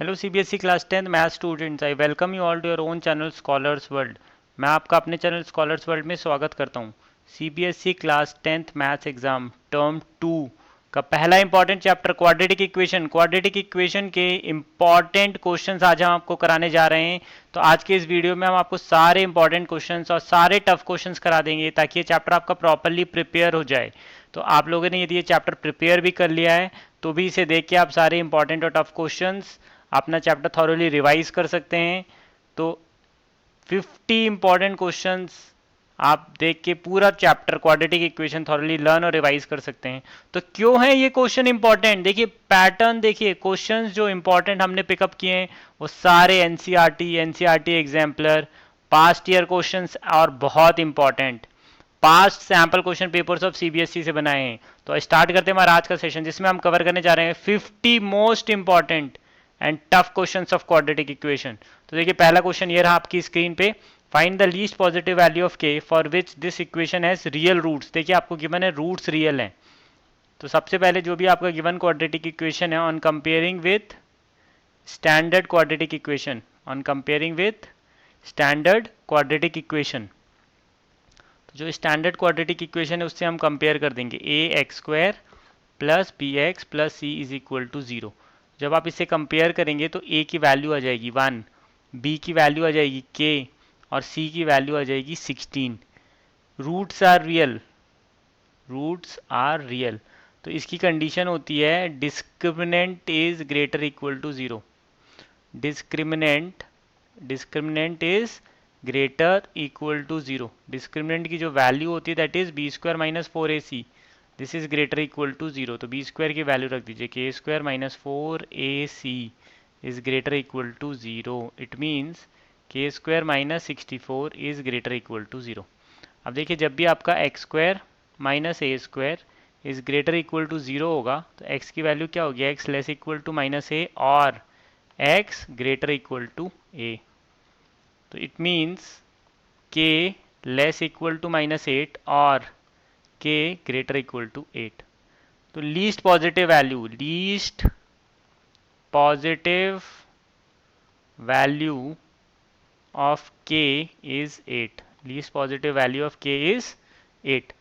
Hello CBSE class 10th math students, I welcome you all to your own channel scholars world. मैं आपका अपने channel scholars world में स्वागत करता हूँ। CBSE class 10th maths exam term 2 का पहला इंपॉर्टेंट चैप्टर क्वाड्रेटिक इक्वेशन के इंपॉर्टेंट क्वेश्चंस आज हम आपको कराने जा रहे हैं। तो आज के इस वीडियो में हम आपको सारे इंपॉर्टेंट क्वेश्चंस और सारे टफ क्वेश्चंस करा देंगे ताकि ये चैप्टर आपका प्रॉपरली प्रिपेयर हो जाए। तो आप लोगों ने यदि ये चैप्टर प्रिपेयर भी कर लिया है तो भी इसे देख के आप सारे इंपॉर्टेंट और टफ क्वेश्चंस अपना चैप्टर थॉरोली रिवाइज कर सकते हैं। तो 50 इंपॉर्टेंट क्वेश्चंस आप देख के पूरा chapter quadratic equation thoroughly learn और रिवाइज कर सकते हैं। तो क्यों है ये क्वेश्चन इंपॉर्टेंट, देखिए पैटर्न, देखिए क्वेश्चंस जो इंपॉर्टेंट हमने पिकअप किए हैं वो सारे NCERT exemplar past year questions और बहुत important past sample question papers of CBSE से बनाए हैं। तो स्टार्ट करते हैं हमारा आज का सेशन जिसमें हम कवर करने जा रहे हैं 50 most important and tough questions of quadratic equation. तो देखिए पहला क्वेश्चन ये रहा आपकी स्क्रीन पे, find the least positive value of K for which this equation has real roots. देखिए आपको गिवन है रूट्स रियल हैं। तो सबसे पहले जो भी आपका गिवन क्वाड्रेटिक इक्वेशन है on comparing with standard quadratic equation, तो जो स्टैंडर्ड क्वाड्रेटिक इक्वेशन है उससे हम कंपेयर कर देंगे A x square plus B x plus C is equal to zero. जब आप इसे कंपेयर करेंगे तो ए की वैल्यू आ जाएगी 1, बी की वैल्यू आ जाएगी के और सी की वैल्यू आ जाएगी 16। Roots are real. तो इसकी कंडीशन होती है discriminant is greater equal to zero. Discriminant is greater equal to zero. Discriminant की जो वैल्यू होती है that is b square minus 4ac, this is greater equal to zero. तो बी स्क्वायर की वैल्यू रख दीजिए, k square minus 4ac is greater equal to zero. It means k square minus 64 is greater equal to zero. अब देखिए जब भी आपका x square minus a square is greater equal to zero होगा तो एक्स की वैल्यू क्या होगी, x less equal to minus a और x greater equal to a. तो it means k less equal to minus 8 और के ग्रेटर इक्वल टू 8। तो least positive value of k is 8। Least positive value of k is 8।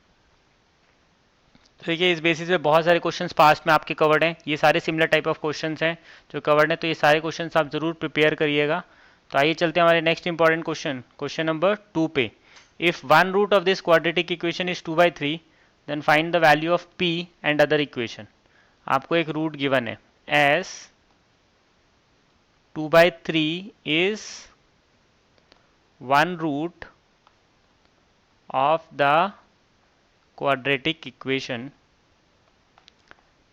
तो देखिए इस basis पे बहुत सारे क्वेश्चंस पास्ट में आपके कवर्ड हैं, ये सारे सिमिलर टाइप ऑफ क्वेश्चंस हैं जो कवर्ड हैं। तो ये सारे क्वेश्चंस आप जरूर प्रिपेयर करिएगा। तो आइए चलते हैं हमारे नेक्स्ट इंपॉर्टेंट क्वेश्चन नंबर 2 पे। If one root of this quadratic equation is 2/3 then find the value of p and other equation. आपको एक रूट गिवन है as 2/3 is one root of the quadratic equation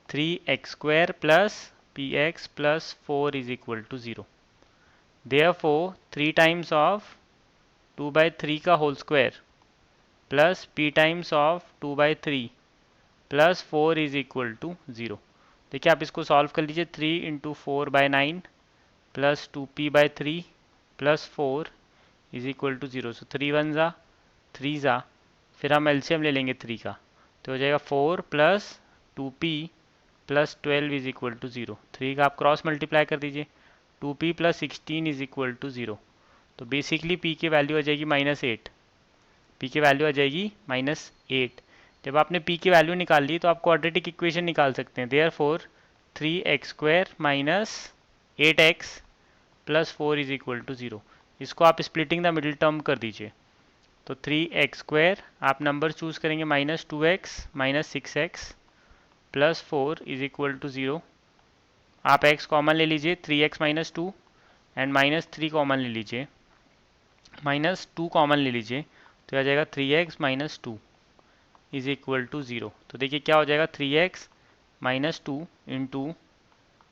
3x square plus px plus 4 is equal to 0. Therefore 3 times of 2/3 का whole square plus p times of 2/3 plus 4 is equal to 0। देखिए आप इसको solve कर लीजिए, 3 into 4/9 plus 2p/3 plus 4 is equal to 0। So 3 1 ज़ा 3 ज़ा, फिर हम एलसीएम ले लेंगे 3 का, तो हो जाएगा 4 plus 2p plus 12 is equal to 0। 3 का आप क्रॉस मल्टीप्लाई कर दीजिए, 2p plus 16 is equal to 0। तो बेसिकली p की वैल्यू आ जाएगी -8। p की वैल्यू आ जाएगी -8। जब आपने p की वैल्यू निकाल ली तो आप क्वाड्रेटिक इक्वेशन निकाल सकते हैं। Therefore 3x square minus 8x plus 4 is equal to 0। इसको आप स्प्लिटिंग द मिडिल टर्म कर दीजिए। तो 3x स्क्वायर आप नंबर चूज करेंगे -2x minus 6x plus 4 is equal to 0। आप x कॉमन ले लीजिए, 3x माइनस 2 एंड -3 कॉमन ले लीजिए, -2 कॉमन ले लीजिए, तो आ जाएगा 3x minus 2 is equal to 0। तो देखिए क्या हो जाएगा, 3x minus 2 into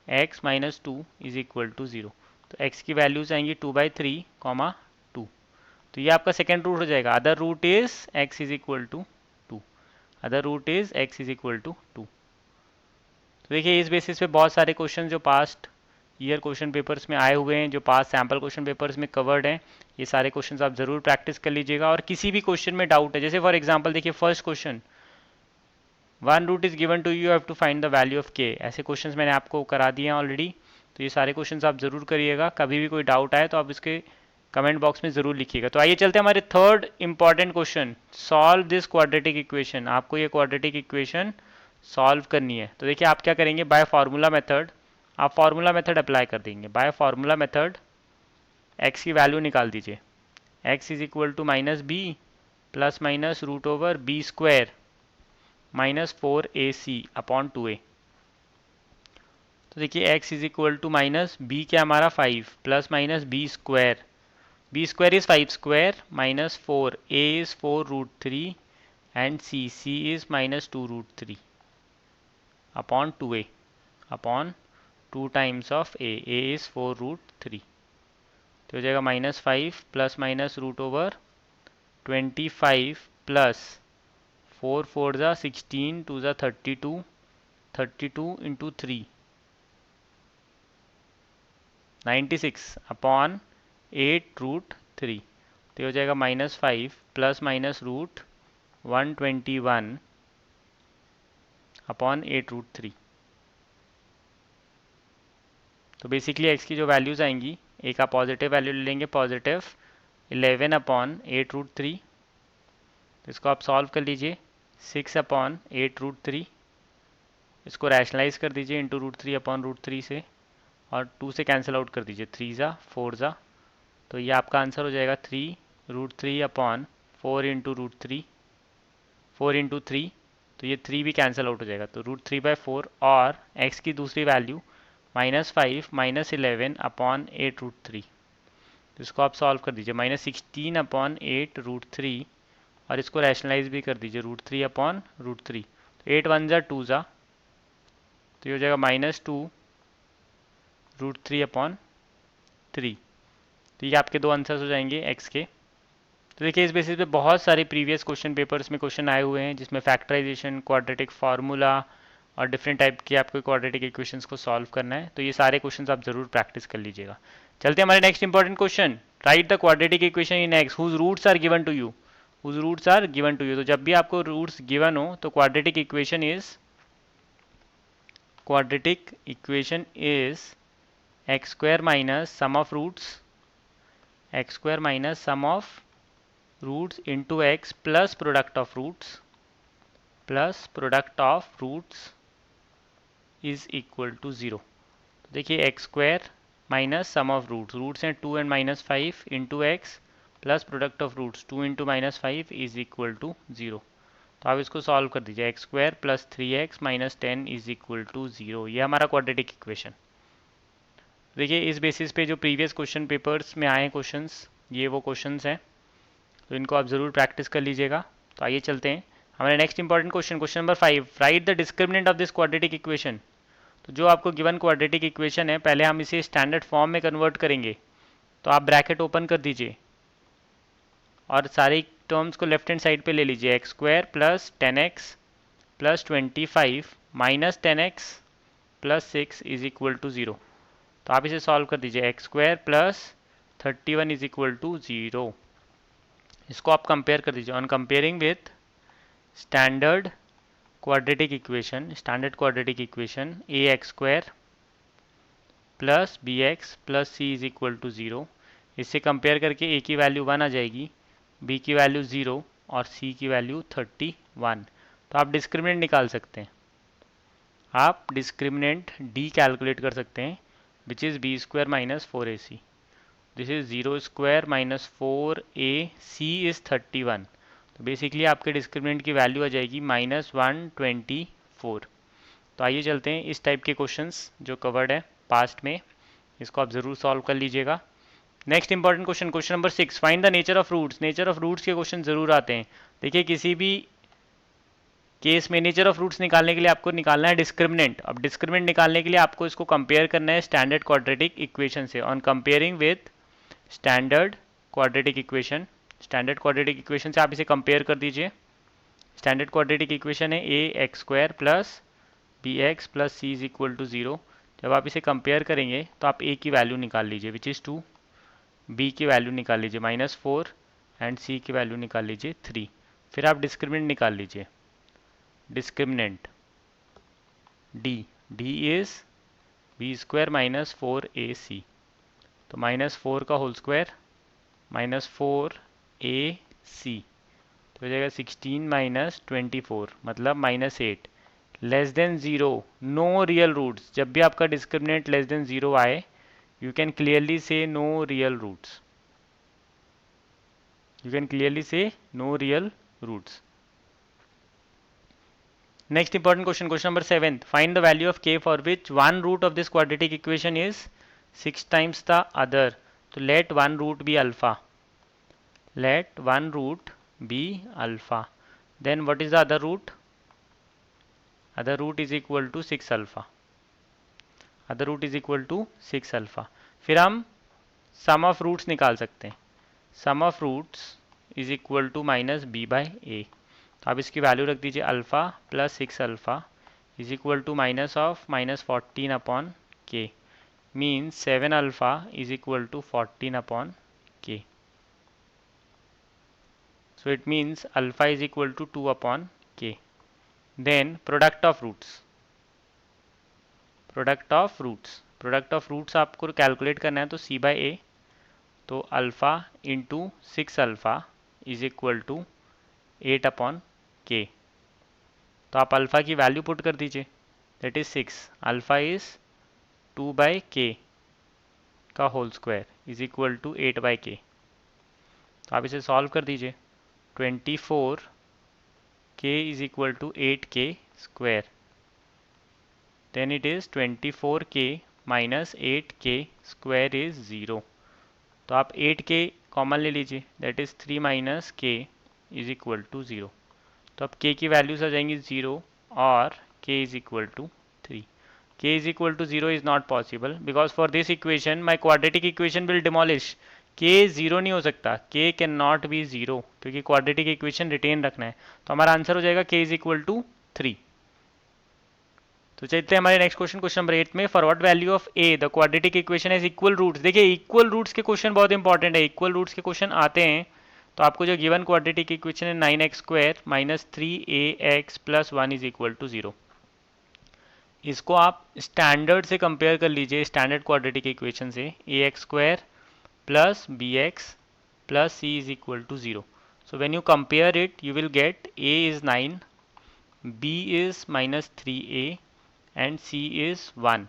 x minus 2 is equal to 0। तो x की वैल्यूज आएंगी 2/3, 2। तो ये आपका सेकेंड रूट हो जाएगा। Other root is x is equal to 2। तो देखिए इस बेसिस पे बहुत सारे क्वेश्चन जो पास्ट ईयर क्वेश्चन पेपर्स में आए हुए हैं, जो पास्ट सैम्पल क्वेश्चन पेपर्स में कवर्ड हैं, ये सारे क्वेश्चन आप जरूर प्रैक्टिस कर लीजिएगा। और किसी भी क्वेश्चन में डाउट है, जैसे फॉर एग्जाम्पल देखिए first question, one root is given to you have to find the value of k, ऐसे क्वेश्चंस मैंने आपको करा दिए हैं ऑलरेडी। तो ये सारे क्वेश्चंस आप ज़रूर करिएगा। कभी भी कोई डाउट आए तो आप इसके कमेंट बॉक्स में ज़रूर लिखिएगा। तो आइए चलते हैं हमारे third important question, solve this quadratic equation. आपको ये क्वाड्रेटिक इक्वेशन सॉल्व करनी है। तो देखिए आप क्या करेंगे, बाय फार्मूला मेथड आप फार्मूला मेथड अप्लाई कर देंगे। बाय फार्मूला मेथड x की वैल्यू निकाल दीजिए। x is equal to minus b plus minus root over B square minus 4ac upon 2a। तो देखिए x is equal to minus b क्या हमारा 5 plus minus b square is 5 square minus 4, a is 4 root 3 and c is minus 2 root 3 upon 2a upon 2 times of a is 4 root 3। तो हो जाएगा minus 5 plus minus root over 25 plus 4 4 ज़ा 16 2 ज़ा 32 into 3 96 upon 8 root 3। तो हो जाएगा minus 5 plus minus root 121 upon 8 root 3। तो basically x की जो वैल्यूज़ आएंगी, एक आप पॉजिटिव वैल्यू ले लेंगे, पॉजिटिव 11 अपॉन 8 रूट 3। तो इसको आप सॉल्व कर लीजिए, 6 अपॉन 8 रूट 3। इसको रैशनलाइज कर दीजिए इंटू रूट 3 अपॉन रूट 3 से, और 2 से कैंसिल आउट कर दीजिए, 3 ज़ा 4 ज़ा। तो ये आपका आंसर हो जाएगा 3 root 3 upon 4 into root 3, 4 into 3। तो ये 3 भी कैंसिल आउट हो जाएगा, तो रूट 3/4 और x की दूसरी value minus 5 minus 11 upon 8 root 3। तो इसको आप सॉल्व कर दीजिए, माइनस 16 अपॉन 8 रूट 3, और इसको रैशनलाइज भी कर दीजिए, रूट 3 अपॉन रूट 3। तो 8 1 ज़ा 2 ज़ा, तो ये हो जाएगा माइनस 2 रूट 3 अपॉन 3। तो ये आपके दो आंसर्स हो जाएंगे x के। तो देखिए इस बेसिस पे बहुत सारे प्रीवियस क्वेश्चन पेपर्स में क्वेश्चन आए हुए हैं, जिसमें फैक्टराइजेशन, क्वाड्रेटिक फार्मूला और डिफरेंट टाइप के आपको क्वाड्रेटिक इक्वेशंस को सॉल्व करना है। तो ये सारे क्वेश्चंस आप जरूर प्रैक्टिस कर लीजिएगा। चलते हैं हमारे next important question, right the quadratic equation in x whose roots are given to you. Whose roots are given to you, तो जब भी आपको रूट्स गिवन हो तो quadratic equation is x square minus sum of roots into x plus product of roots is equal to 0। देखिए x square minus sum of roots हैं 2 and minus 5 into x plus product of roots 2 into minus 5 is equal to 0। तो आप इसको solve कर दीजिए, x square plus 3x minus 10 is equal to 0। ये हमारा quadratic equation. देखिए इस बेसिस पे जो प्रीवियस क्वेश्चन पेपर्स में आए हैं क्वेश्चंस, ये वो क्वेश्चंस हैं, तो इनको आप ज़रूर प्रैक्टिस कर लीजिएगा। तो आइए चलते हैं हमारे next important question, question number 5, right the discriminant of this quadratic equation. तो जो आपको गिवन क्वाड्रेटिक इक्वेशन है, पहले हम इसे स्टैंडर्ड फॉर्म में कन्वर्ट करेंगे। तो आप ब्रैकेट ओपन कर दीजिए और सारी टर्म्स को लेफ्ट हैंड साइड पे ले लीजिए, x square plus 10x plus 25 minus 10x plus 6 is equal to 0। तो आप इसे सॉल्व कर दीजिए, x square plus 31 is equal to 0। इसको आप कंपेयर कर दीजिए, on comparing with standard quadratic equation a x square plus B x plus C is equal to 0। इससे कंपेयर करके ए की वैल्यू 1 आ जाएगी, बी की वैल्यू 0 और सी की वैल्यू 31। तो आप डिस्क्रिमिनेंट निकाल सकते हैं, आप डिस्क्रिमिनेंट डी कैलकुलेट कर सकते हैं, which is b square minus 4ac। This is 0 square minus 4ac is 31। तो बेसिकली आपके डिस्क्रिमिनेंट की वैल्यू आ जाएगी माइनस 124। तो आइए चलते हैं इस टाइप के क्वेश्चंस जो कवर्ड है पास्ट में, इसको आप ज़रूर सॉल्व कर लीजिएगा। Next important question, question number 6, find the nature of roots. Nature of roots के क्वेश्चन ज़रूर आते हैं। देखिए किसी भी केस में नेचर ऑफ रूट्स निकालने के लिए आपको निकालना है डिस्क्रिमिनेंट। अब डिस्क्रिमिनेंट निकालने के लिए आपको इसको कंपेयर करना है स्टैंडर्ड क्वाड्रेटिक इक्वेशन से। On comparing with standard quadratic equation से आप इसे कंपेयर कर दीजिए। स्टैंडर्ड क्वाड्रेटिक इक्वेशन है a x square plus B x plus C is equal to 0। जब आप इसे कंपेयर करेंगे तो आप ए की वैल्यू निकाल लीजिए, विच इज़ 2, बी की वैल्यू निकाल लीजिए -4 एंड सी की वैल्यू निकाल लीजिए 3। फिर आप डिस्क्रिमिनेंट निकाल लीजिए, discriminant D is b square minus 4ac, तो -4 का होल स्क्वायर -4ac, तो हो जाएगा 16 माइनस 24 मतलब -8, less than zero, no real roots. जब भी आपका डिस्क्रिमिनेंट लेस देन ज़ीरो आए, you can clearly say no real roots. You can clearly say no real roots. Next important question, question number 7. Find the value of k for which one root of this quadratic equation is 6 times the other. So let one root be alpha. Let one root be alpha. Then what is the other root? Other root is equal to 6 alpha. Other root is equal to 6 alpha. फिर हम sum of roots निकाल सकते हैं. Sum of roots is equal to minus b by a. तो आप इसकी value रख दीजिए alpha plus 6 alpha is equal to minus of -14 upon k, means 7 alpha is equal to 14 upon k. So it means alpha is equal to 2 upon k. Then product of roots. Product of roots. Product of roots आपको calculate करना है तो c by a, तो alpha into 6 alpha is equal to 8 upon k. तो आप alpha की value put कर दीजिए, that is 6. Alpha is 2 by k का whole square is equal to 8 by k. तो आप इसे सॉल्व कर दीजिए. 24 k is equal to 8k square. Then it is 24k minus 8k square is 0. तो आप 8k कॉमन ले लीजिए, that is 3 minus k is equal to 0. तो अब k की वैल्यूज आ जाएंगी 0 और k is equal to 3. k is equal to 0 is not possible because for this equation my quadratic equation will demolish. k 0 नहीं हो सकता, k कैन नॉट बी 0 क्योंकि quadratic equation retain रखना है. तो हमारा आंसर हो जाएगा k इज इक्वल टू 3. तो चलते हैं हमारे नेक्स्ट क्वेश्चन, क्वेश्चन नंबर 8 में. For what value of a the quadratic equation has equal roots. देखिए इक्वल रूट्स के क्वेश्चन बहुत इंपॉर्टेंट है. इक्वल रूट्स के क्वेश्चन आते हैं तो आपको जो गिवन क्वाड्रेटिक इक्वेशन है 9x square minus 3ax plus 1 is equal to 0, इसको आप स्टैंडर्ड से कंपेयर कर लीजिए, स्टैंडर्ड क्वाड्रेटिक इक्वेशन से. A x square plus B x plus C is equal to 0. So when you compare it you will get a is 9, b is minus 3a and c is 1.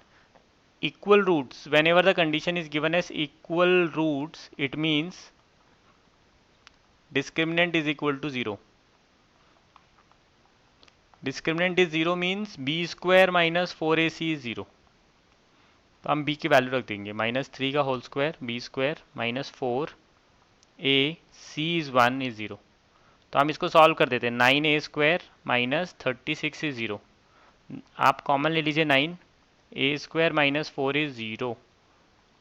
Equal roots, whenever the condition is given as equal roots, it means discriminant is equal to 0. Discriminant is 0 means b square minus 4ac is 0. तो हम b की value रख देंगे -3 का whole square B square minus 4 a c is 1 is 0. तो हम इसको solve कर देते हैं. 9a square minus 36 is 0. आप कॉमन ले लीजिए 9, ए स्क्वायर माइनस 4 इज़ 0.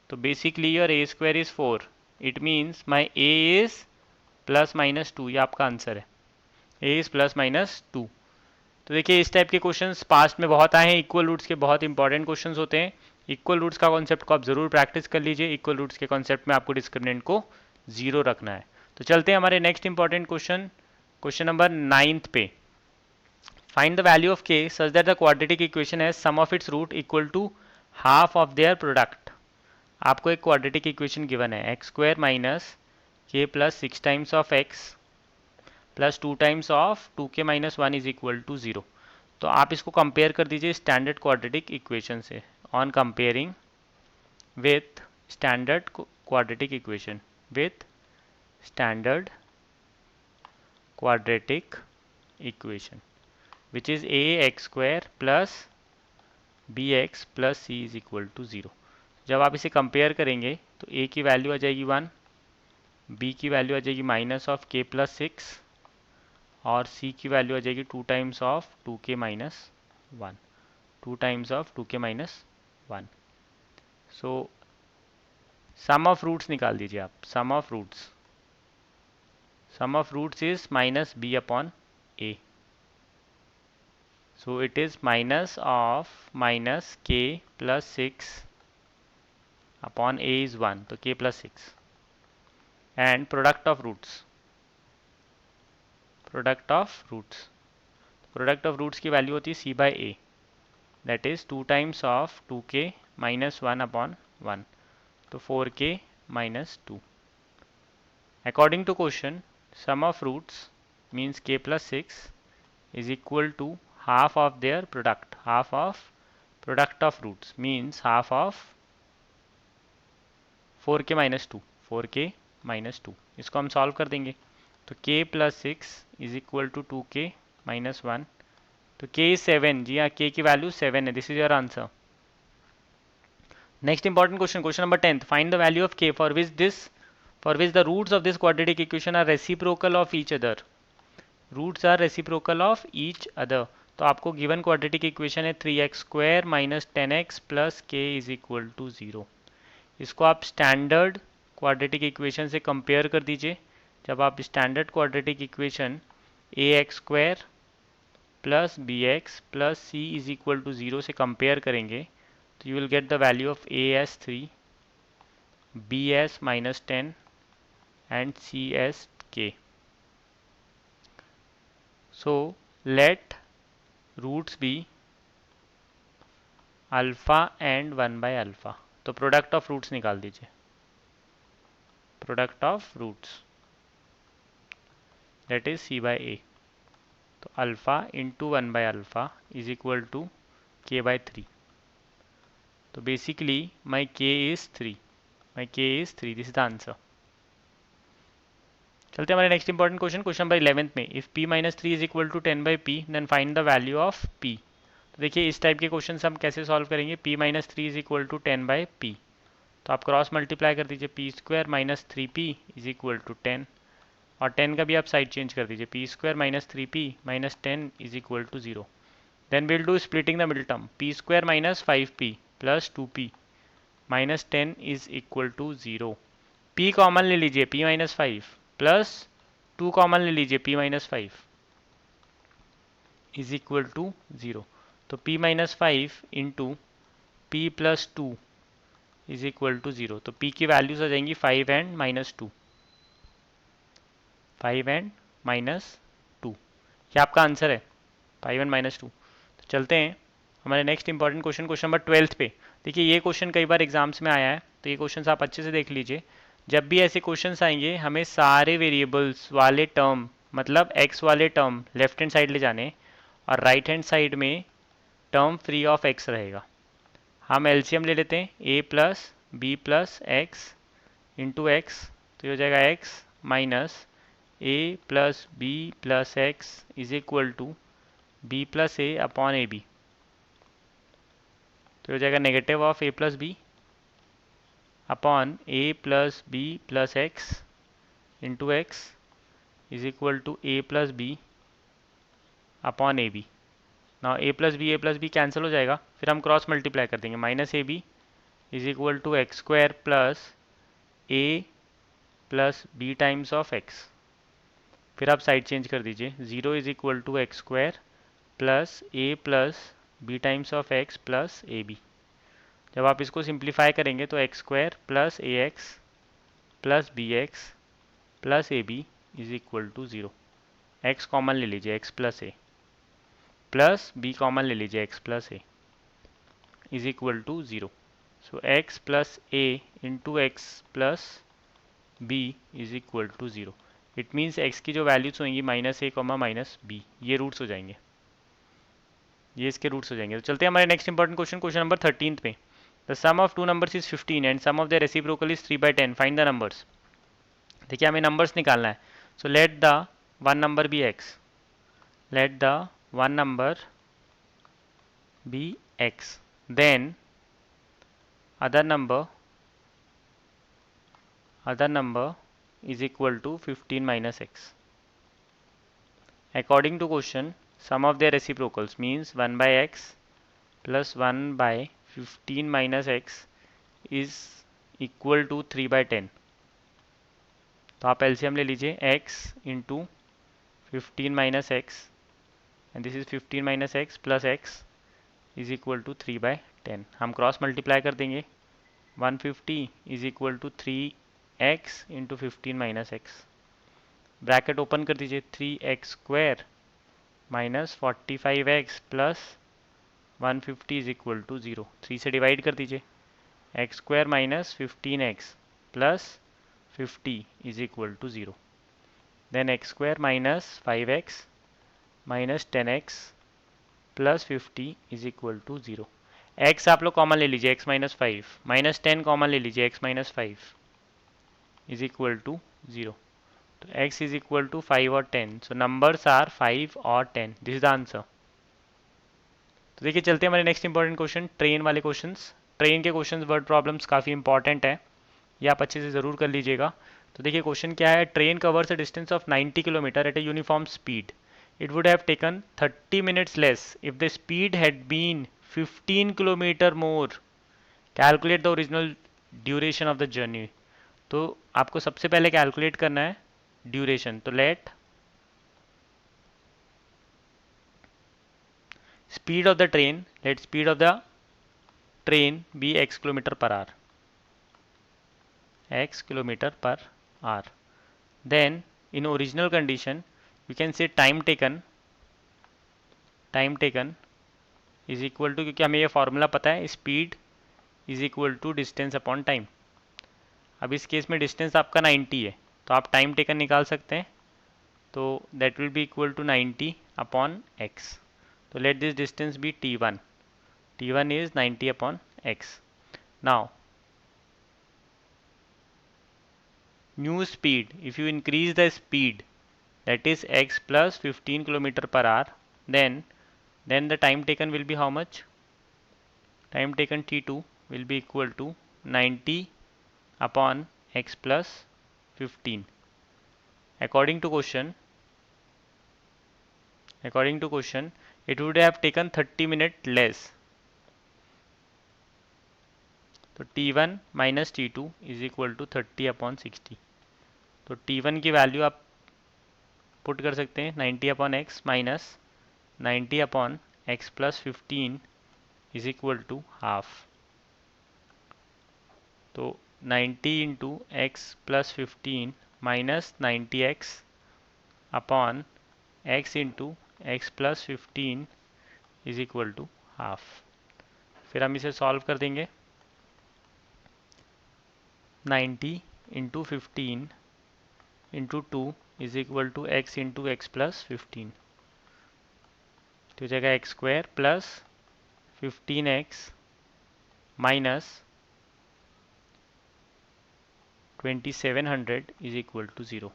तो basically your A square is 4. It means my A is plus minus 2. ये आपका आंसर है, ए इज़ प्लस माइनस 2. तो देखिए इस टाइप के क्वेश्चंस पास्ट में बहुत आए हैं. इक्वल रूट्स के बहुत इंपॉर्टेंट क्वेश्चंस होते हैं. इक्वल रूट्स का कॉन्सेप्ट को आप जरूर प्रैक्टिस कर लीजिए. इक्वल रूट्स के कॉन्सेप्ट में आपको डिस्क्रिमिनेंट को 0 रखना है. तो चलते हैं हमारे next important question, question number 9 पे. Find the value of k such that the quadratic equation has sum of its root equal to half of their product. आपको एक क्वाड्रेटिक इक्वेशन गिवन है x square minus k plus 6 times of x plus 2 times of 2k minus 1 is equal to 0. तो आप इसको compare कर दीजिए standard quadratic equation से. On comparing with standard quadratic equation, with standard quadratic equation which is a x square plus B x plus C is equal to 0. जब आप इसे compare करेंगे तो ए की वैल्यू आ जाएगी 1, बी की वैल्यू आ जाएगी माइनस ऑफ के प्लस 6 और सी की वैल्यू आ जाएगी 2 times of 2k minus 1, 2 times of 2k minus 1. So sum of roots निकाल दीजिए आप. Sum of roots, sum of roots is minus b upon a. So it is minus of minus k plus 6 upon a is 1, तो k plus 6. And product of roots, product of roots, product of roots की value होती है c by a, that is 2 times of 2k minus 1/1, तो 4k minus 2. According to question, sum of roots means k plus 6 is equal to half of their product. Half of product of roots means half of 4k minus 2. 4k minus 2. इसको हम solve कर देंगे. तो k plus 6 is equal to 2k minus 1. तो k is 7. जी हाँ, k की value 7 है. This is your answer. Next important question, question number 10th. Find the value of k for which the roots of this quadratic equation are reciprocal of each other. Roots are reciprocal of each other. तो आपको given quadratic equation है 3x square minus 10x plus k is equal to 0. इसको आप standard quadratic equation से compare कर दीजिए. जब आप standard quadratic equation ax square plus bx plus c is equal to 0 से compare करेंगे, तो you will get the value of a as 3, b as minus 10 and c as k. So let roots be alpha and 1 by alpha. तो product of roots निकाल दीजिए. Product of roots, that is c by a. तो alpha into 1 by alpha is equal to k by 3. तो basically my k is 3. My k is 3. This is the answer. चलते हमारे next important question, question number 11th में. If p minus 3 is equal to 10 by p, then find the value of p. तो देखिए इस type के question हम कैसे solve करेंगे. p minus 3 is equal to 10 by p, तो आप क्रॉस मल्टीप्लाई कर दीजिए. P square minus 3p is equal to 10, और 10 का भी आप साइड चेंज कर दीजिए. P square minus 3p minus 10 is equal to 0. Then will do splitting the middle term. P square minus 5p plus 2p minus 10 is equal to 0. p common ले लीजिए, p minus 5 plus 2 common ले लीजिए, p minus 5 is equal to 0. तो p minus 5 into p plus 2 is equal to 0. तो p की values आ जाएंगी 5 and minus 2. 5 and minus 2, ये आपका आंसर है, 5 एंड माइनस 2. तो चलते हैं हमारे next important question, question number 12th पे. देखिए ये क्वेश्चन कई बार एग्जाम्स में आया है, तो ये क्वेश्चन आप अच्छे से देख लीजिए. जब भी ऐसे क्वेश्चंस आएंगे हमें सारे वेरिएबल्स वाले टर्म, मतलब x वाले टर्म लेफ्ट हैंड साइड ले जाने, और राइट हैंड साइड में टर्म फ्री ऑफ x रहेगा. हम एलसीएम ले लेते हैं, a plus b plus x into x, तो ये हो जाएगा x minus a plus b plus x is equal to b plus a upon a b. तो हो जाएगा negative of a plus b upon a plus b plus x into x is equal to a plus b upon a B. ना a plus b cancel हो जाएगा, फिर हम cross multiply कर देंगे. Minus a b is equal to x square plus a plus b times of x. फिर आप side change कर दीजिए. 0 is equal to x square plus a plus b times of x plus a b. जब आप इसको simplify करेंगे तो x square plus a x plus B x plus a b is equal to 0. X common ले लीजिए, x plus a plus b common ले लीजिए, x plus a is equal to 0. So x plus a into x plus b is equal to 0. It means x की जो values होंगी minus a comma minus b, ये roots हो जाएंगे, ये इसके रूट्स हो जाएंगे. तो चलते हैं हमारे next important question, question number 13th पे. The sum of two numbers is 15 and sum of their reciprocal is 3 by 10. Find the numbers. देखिए हमें numbers निकालना है. So let the one number be x. Let the one number be x. Then other number is equal to 15 minus x. According to question, sum of their reciprocals means 1 by x plus 1 by 15 minus x is equal to 3 by 10. तो आप LCM ले लीजिए, x into 15 minus x and this is 15 minus x plus x is equal to 3 by 10. हम cross multiply कर देंगे. 150 is equal to 3x into 15 minus x. Bracket open कर दीजिए. 3x square minus 45x plus 150 is equal to 0, 3 से divide कर दीजिए, x square minus 15x plus 50 is equal to 0, then x square minus 5x minus 10x plus 50 is equal to 0। x आप लोग common ले लीजिए, x minus 5 minus 10 common ले लीजिए, x minus 5 is equal to 0। तो x is equal to 5 और 10, सो numbers are 5 और 10, this is the answer. तो देखिए चलते हैं हमारे नेक्स्ट इंपॉर्टेंट क्वेश्चन, ट्रेन वाले क्वेश्चंस। ट्रेन के क्वेश्चंस वर्ड प्रॉब्लम्स काफ़ी इंपॉर्टेंट है, ये आप अच्छे से ज़रूर कर लीजिएगा। तो देखिए क्वेश्चन क्या है, train covers a distance of 90 kilometre at a uniform speed, it would have taken 30 minutes less if the speed had been 15 kilometre more, calculate the original duration of the journey. तो आपको सबसे पहले calculate करना है duration, तो let speed of the train, let speed of the train be x kilometre per hour, x kilometre per hour. Then in original condition you can say time taken, time taken is equal to, क्योंकि हमें ये formula पता है, speed is equal to distance upon time. अब इस case में distance आपका 90 है, तो आप टाइम टेकन निकाल सकते हैं, तो that will be equal to 90 upon x. तो let this distance be t1, t1 is 90 upon x. Now new speed, if you increase the speed that is x plus 15 kilometer per hour, then the time taken will be how much? Time taken t2 will be equal to 90 upon x plus 15. According to question, it would have taken 30 minutes less. तो t1 minus t2 is equal to 30 upon 60। तो t1 की value आप put कर सकते हैं 90 upon x minus 90 upon x plus 15 is equal to half. तो 90 into x plus 15 minus 90x upon x into x plus 15 is equal to half. फिर हम इसे सॉल्व कर देंगे, 90 into 15 into 2 is equal to x into x plus 15, तो जगह x square plus 15x minus 2700 is equal to 0.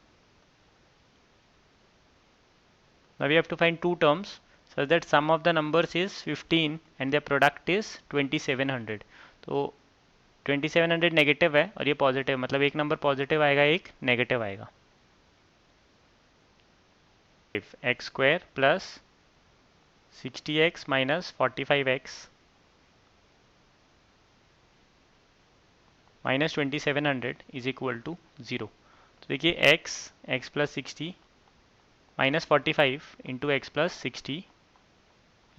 Now we have to find two terms such that sum of the numbers is 15 and their product is 2700. तो 2700 negative है और ये positive, मतलब एक number positive आएगा, एक नेगेटिव आएगा। X square plus 60x minus 45x minus 2700 is equal to 0। तो देखिए x plus 60 minus 45 into x plus 60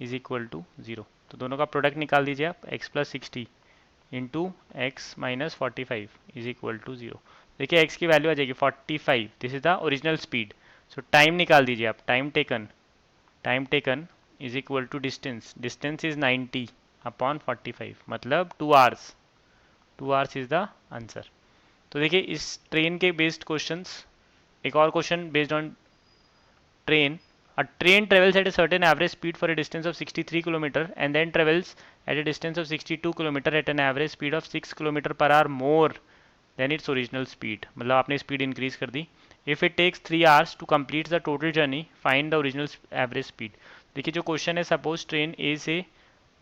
is equal to 0। तो दोनों का प्रोडक्ट निकाल दीजिए आप, x plus 60 into x minus 45 is equal to 0। देखिए x की वैल्यू आ जाएगी 45, this is the original speed. So time निकाल दीजिए आप, time taken is equal to distance, distance is 90 upon 45, मतलब 2 hours, 2 hours is the answer. तो देखिए इस ट्रेन के बेस्ड क्वेश्चंस, एक और question based on train. A train travels at a certain average speed for a distance of 63 km and then travels at a distance of 62 km at an average speed of 6 km per hour more than its original speed, मतलब आपने speed increase कर दी। If it takes 3 hours to complete the total journey, find the original average speed। देखिए जो question है, suppose train ए से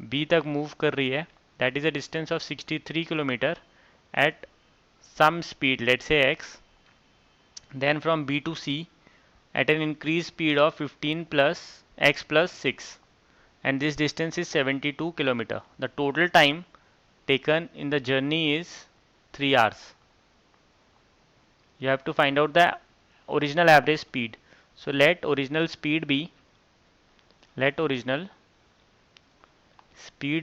B तक move कर रही है, that is a distance of 63 kilometre at some speed, let's say x, then from B to C at an increased speed of 15 plus x plus 6, and this distance is 72 kilometer. The total time taken in the journey is 3 hours. You have to find out the original average speed. So let original speed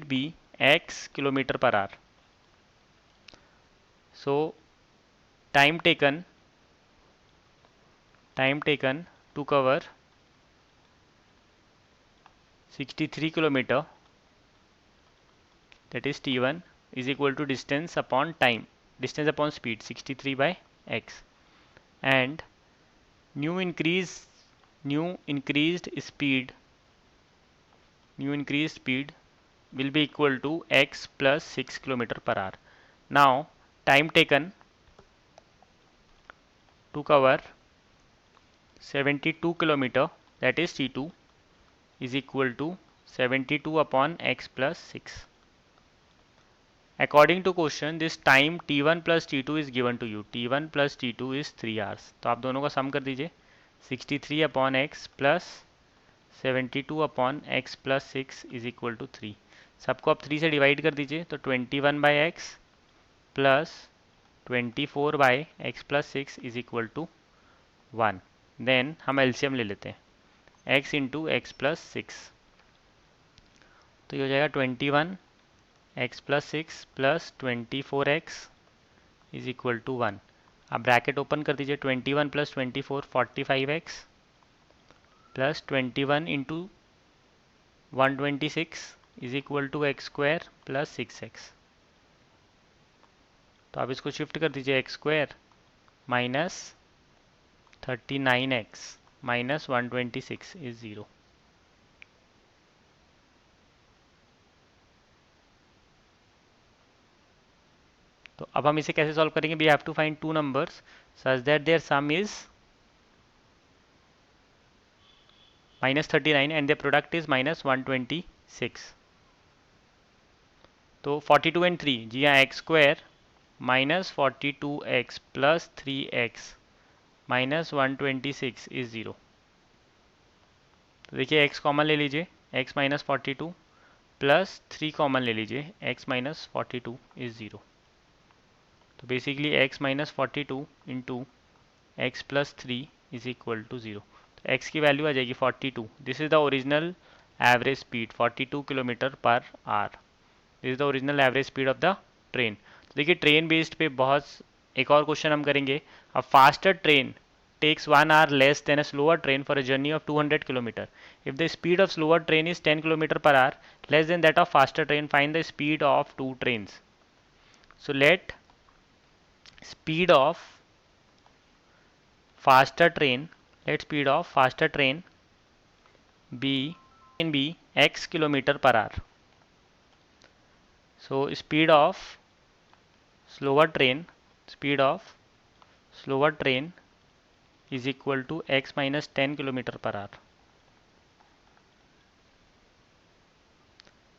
be x kilometer per hour. So time taken to cover 63 kilometer that is t1 is equal to distance upon time, distance upon speed 63 by x, and new increased speed will be equal to x plus 6 km per hour. Now time taken to cover 72 km, that is t2, is equal to 72 upon x plus 6. According to question, this time t1 plus t2 is given to you. t1 plus t2 is 3 hours. तो आप दोनों का सम कर दीजिए. 63 upon x plus 72 upon x plus 6 is equal to 3. सबको आप 3 से divide कर दीजिए तो 21 by x plus 24 by x plus 6 is equal to 1. Then हम एलसीएम ले लेते हैं x इंटू एक्स प्लस 6. तो ये हो जाएगा 21 x plus 6 plus 24x is equal to 1. आप ब्रैकेट ओपन कर दीजिए. 21 plus 24 45x plus 21 into 126 is equal to x square plus 6x. तो आप इसको शिफ्ट कर दीजिए. X square minus 39x minus 126 is 0. तो अब हम इसे कैसे सॉल्व करेंगे? We have to find two numbers such that their sum is -39 and their product is -126. तो 42 एंड 3, जी हाँ, x square minus 42x plus 3x minus 126 is 0. तो देखिए x कॉमन ले लीजिए. x माइनस 42 प्लस 3 कॉमन ले लीजिए. x minus 42 is 0. तो basically x minus 42 into x plus 3 is equal to 0. तो x की वैल्यू आ जाएगी 42. This is the original average speed 42 kilometre per hour. This is the original average speed of the train. तो देखिए train based पे बहुत एक और क्वेश्चन हम करेंगे. A faster train takes 1 hour less than a slower train for a journey of 200 km. If the speed of slower train is 10 km per hour less than that of faster train, find the speed of two trains. So let speed of faster train be x kilometer per hour. So speed of slower train is equal to x minus 10 kilometer per hour.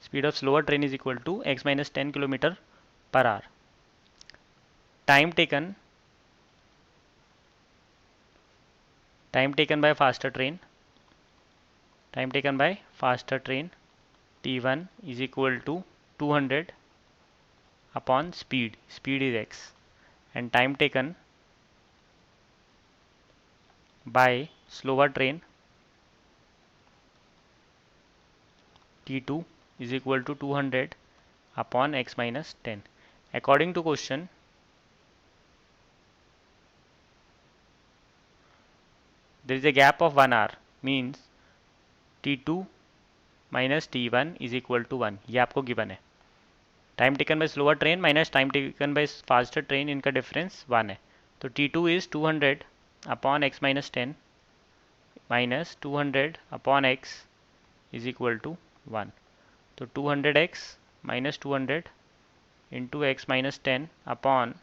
Speed of slower train is equal to x minus 10 kilometer per hour. Time taken by faster train t1 is equal to 200 upon speed is x, and time taken by slower train t2 is equal to 200 upon x minus 10. According to question, there is a gap of 1 hour, means t2 minus t1 is equal to 1. ये आपको given है. Time taken by slower train minus time taken by faster train, इनका difference 1 है. तो t2 is 200 upon x minus 10 minus 200 upon x is equal to 1. तो 200x minus 200 into x minus 10 upon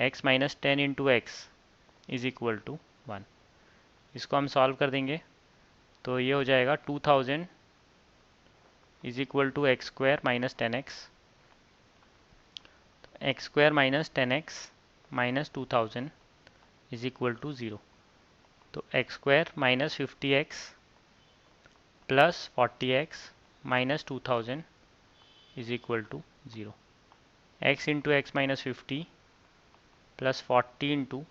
x minus 10 into x is equal to 1. इसको हम solve कर देंगे तो ये हो जाएगा 2000 is equal to x square minus 10x. X square minus 10x minus 2000 is equal to 0. तो x square minus 50x plus 40x minus 2000 is equal to 0. x into x minus 50 plus 40 into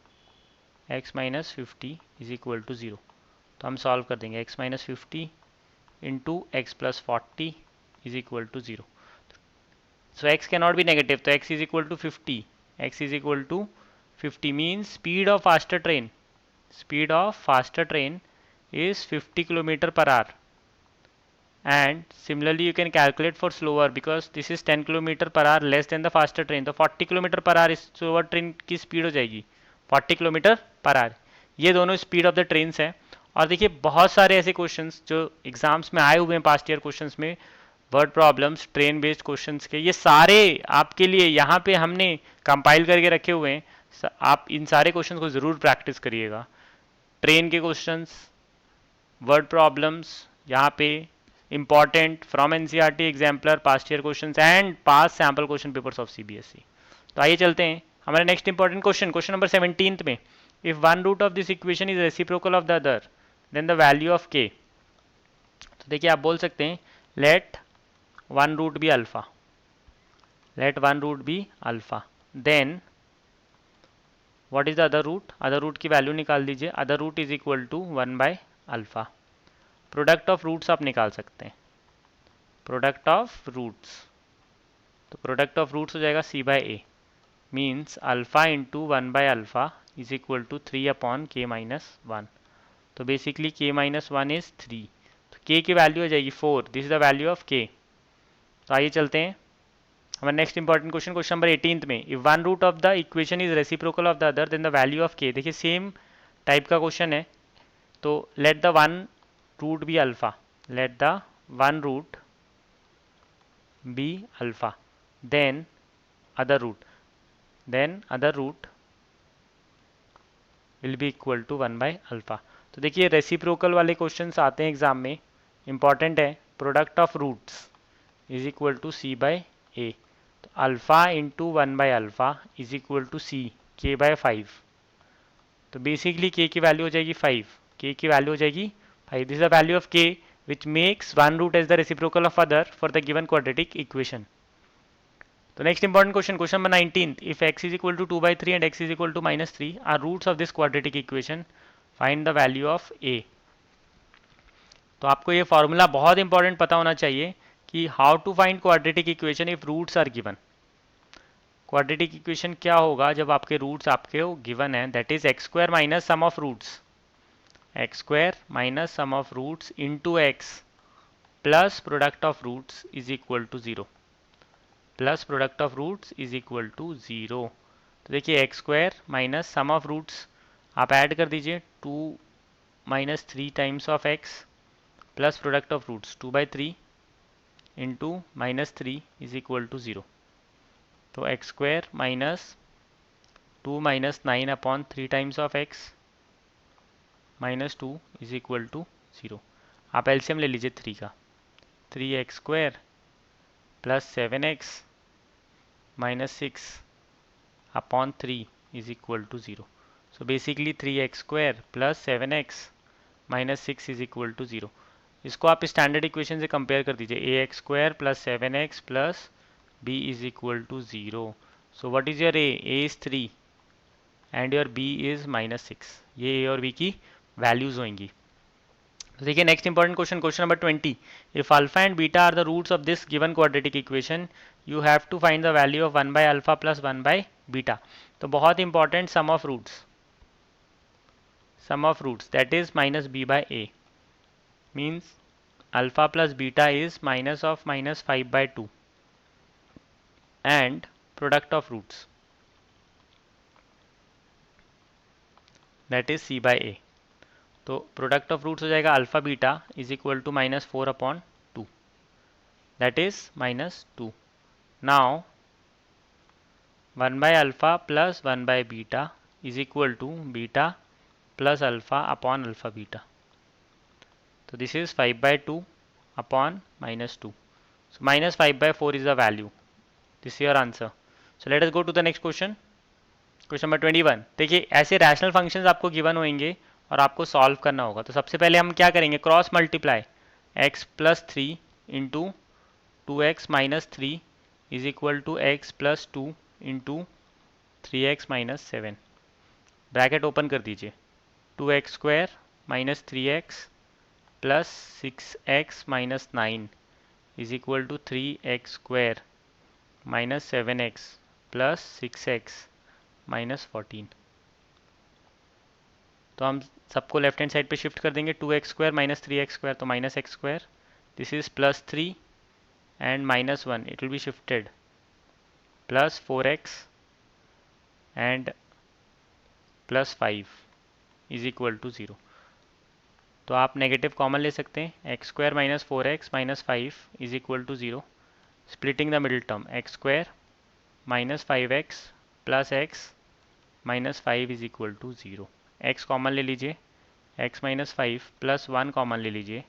x minus 50 is equal to 0. तो हम solve कर देंगे. x minus 50 into x plus 40 is equal to 0. So x cannot be negative. So x is equal to 50. x is equal to 50 means speed of faster train is 50 km per hour. and similarly you can calculate for slower because this is 10 kilometre per our less than the faster train, तो 40 kilometre per our slower train की speed हो जाएगी 40 kilometre per our. ये दोनों speed of the trains हैं। और देखिए बहुत सारे ऐसे क्वेश्चंस जो एग्जाम्स में आए हुए हैं पास्ट ईयर क्वेश्चंस में, word problems train based questions के, ये सारे आपके लिए यहाँ पे हमने कंपाइल करके रखे हुए हैं। आप इन सारे क्वेश्चंस को ज़रूर प्रैक्टिस करिएगा। ट्रेन के क्वेश्चंस, वर्ड प्रॉब्लम्स, यहाँ पे important from NCERT exemplar past year questions and past sample question papers of CBSE. तो आइए चलते हैं हमारे next important question, question number 17 में। If one root of this equation is reciprocal of the other then the value of k. तो देखिए आप बोल सकते हैं let one root be alpha, let one root be alpha, then what is the other root, other root की value निकाल दीजिए, other root is equal to 1 by alpha. Product of roots आप निकाल सकते हैं, प्रोडक्ट ऑफ रूट्स, तो product of roots हो जाएगा c by a, means alpha into 1 by alpha is equal to 3 upon k minus 1। तो बेसिकली के minus 1 is 3, तो के की वैल्यू हो जाएगी 4, this is the value of k. तो आइए चलते हैं हमारे next important question, question number 18 में। If one root of the equation is reciprocal of the other then the value of k. देखिए सेम टाइप का क्वेश्चन है, तो let the one root be alpha, let the one root be alpha, then other root, then other root will be equal to 1 by alpha. तो देखिए reciprocal वाले questions आते हैं exam में, इंपॉर्टेंट है। Product of roots is equal to c by a, तो alpha into 1 by alpha is equal to c k by 5। तो basically के की वैल्यू हो जाएगी 5, के की वैल्यू हो जाएगी 5, this is the value of k which makes one root as the reciprocal of other for the given quadratic equation. तो next important question, question number 19, if x is equal to 2 by 3 and x is equal to -3 are roots of this quadratic equation, find the value of a। तो आपको ये formula बहुत important पता होना चाहिए कि how to find quadratic equation if roots are given. Quadratic equation क्या होगा जब आपके रूट्स आपके गिवन है, that is x square minus sum of roots, x square minus sum of roots into x plus product of roots is equal to 0, plus product of roots is equal to 0। तो देखिए x square minus sum of roots आप add कर दीजिए, 2 minus 3 times of x plus product of roots 2 by 3 into -3 is equal to 0। तो x square minus 2 minus 9 upon 3 times of x minus 2 is equal to 0। आप LCM ले लीजिए 3 का, 3x square plus 7x minus 6 upon 3 is equal to 0। So basically 3x square plus 7x minus 6 is equal to 0। इसको आप standard equation से compare कर दीजिए, a x square plus 7x plus b is equal to 0। So what is your a is 3 and your b is -6, ये ए और B की values होंगी। तो देखिए next important question, question number 20, if alpha and beta are the roots of this given quadratic equation you have to find the value of 1 by alpha plus 1 by beta. तो बहुत important sum of roots, sum of roots that is minus b by a, means alpha plus beta is minus of minus 5 by 2 and product of roots that is c by a। तो product of roots हो जाएगा alpha beta is equal to -4 upon 2 that is -2। Now 1 by alpha plus 1 by beta is equal to beta plus alpha upon alpha beta. So this is 5 by 2 upon -2. So -5 by 4 is the value. This is your answer. So let us go to the next question. Question number 21. देखिए ऐसे rational functions आपको given होंगे और आपको solve करना होगा। तो सबसे पहले हम क्या करेंगे, cross multiply x plus 3 into 2x minus 3 is equal to x plus 2 into 3x minus 7, bracket open कर दीजिए, 2x square minus 3x plus 6x minus 9 is equal to 3x square minus 7x plus 6x minus 14। तो हम सबको left hand side पे shift कर देंगे, 2x square minus 3x square तो minus x square, this is plus 3 and minus 1, it will be shifted, plus 4x and plus 5 is equal to 0। तो आप negative common ले सकते हैं, x square minus 4x minus 5 is equal to 0। Splitting the middle term, x square minus 5x plus x minus 5 is equal to 0। X common ले लीजिए, x minus 5 plus 1 common ले लीजिए,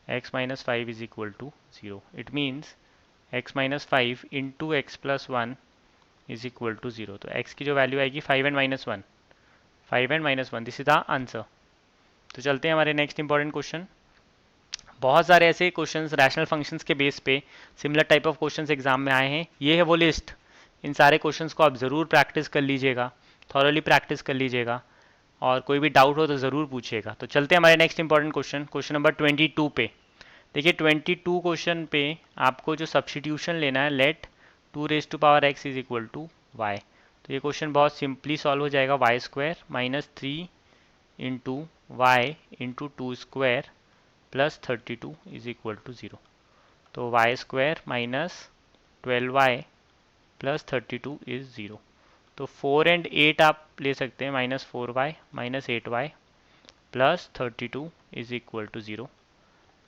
x minus 5 is equal to 0। It means x minus 5 into x plus 1 is equal to 0। तो x की जो value आएगी 5 and minus 1, 5 and minus 1, this is the answer. तो चलते हैं हमारे नेक्स्ट इंपॉर्टेंट क्वेश्चन। बहुत सारे ऐसे क्वेश्चंस रैशनल फंक्शंस के बेस पे similar type of questions exam में आए हैं। ये है वो लिस्ट, इन सारे क्वेश्चंस को आप ज़रूर प्रैक्टिस कर लीजिएगा, थॉरली प्रैक्टिस कर लीजिएगा, और कोई भी डाउट हो तो ज़रूर पूछिएगा। तो चलते हैं हमारे next important question, question number 22 पे। देखिए 22 क्वेश्चन पे आपको जो सब्सटीट्यूशन लेना है, let 2 raise to power x is equal to y. तो ये क्वेश्चन बहुत सिंपली सॉल्व हो जाएगा, y square minus 3 into y into 2 square plus 32 is equal to 0। तो y square minus 12y plus 32 is 0। तो 4 एंड 8 आप ले सकते हैं, minus 4y minus 8y plus 32 is equal to 0।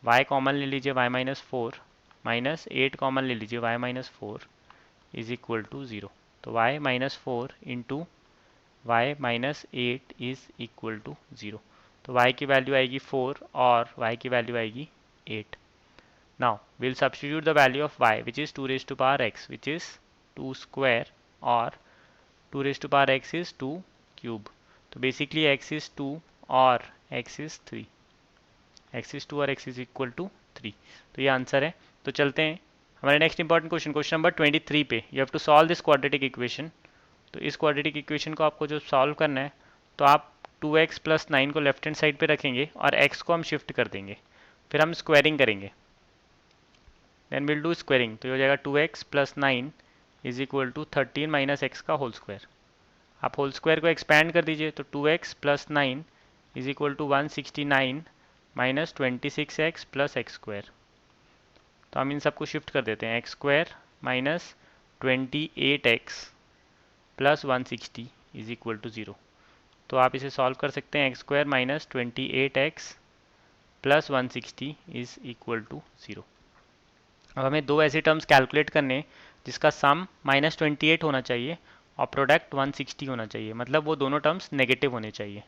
y common ले लीजिए, y माइनस 4 माइनस 8 कॉमन ले लीजिए, y minus 4 is equal to 0। तो y minus 4 into y minus 8 is equal to 0। तो y की वैल्यू आएगी 4 और y की वैल्यू आएगी 8। Now we'll substitute the value of y which is 2 raised to power x which is 2 square और 2 raised to power x is 2 cube। तो basically x is 2 और x is 3, x is 2 और x is equal to 3। तो ये answer है। तो चलते हैं हमारे next important question, question number 23 पे। You have to solve this quadratic equation. तो इस क्वाड्रेटिक इक्वेशन को आपको जो सॉल्व करना है, तो आप 2x प्लस 9 को लेफ्ट हैंड साइड पे रखेंगे और x को हम शिफ्ट कर देंगे, फिर हम स्क्वायरिंग करेंगे, देन विल डू स्क्वायरिंग। तो ये हो जाएगा 2x plus 9 is equal to 13 minus x का होल स्क्वायर। आप होल स्क्वायर को एक्सपैंड कर दीजिए, तो 2x plus 9 is equal to 169 minus 26x plus x square. तो हम इन सबको शिफ्ट कर देते हैं, x square minus 28x plus 160 is equal to 0। तो आप इसे सॉल्व कर सकते हैं, x square minus 28x plus 160 is equal to 0। अब हमें दो ऐसे टर्म्स कैलकुलेट करने हैं जिसका सम माइनस 28 होना चाहिए और प्रोडक्ट 160 होना चाहिए, मतलब वो दोनों टर्म्स नेगेटिव होने चाहिए।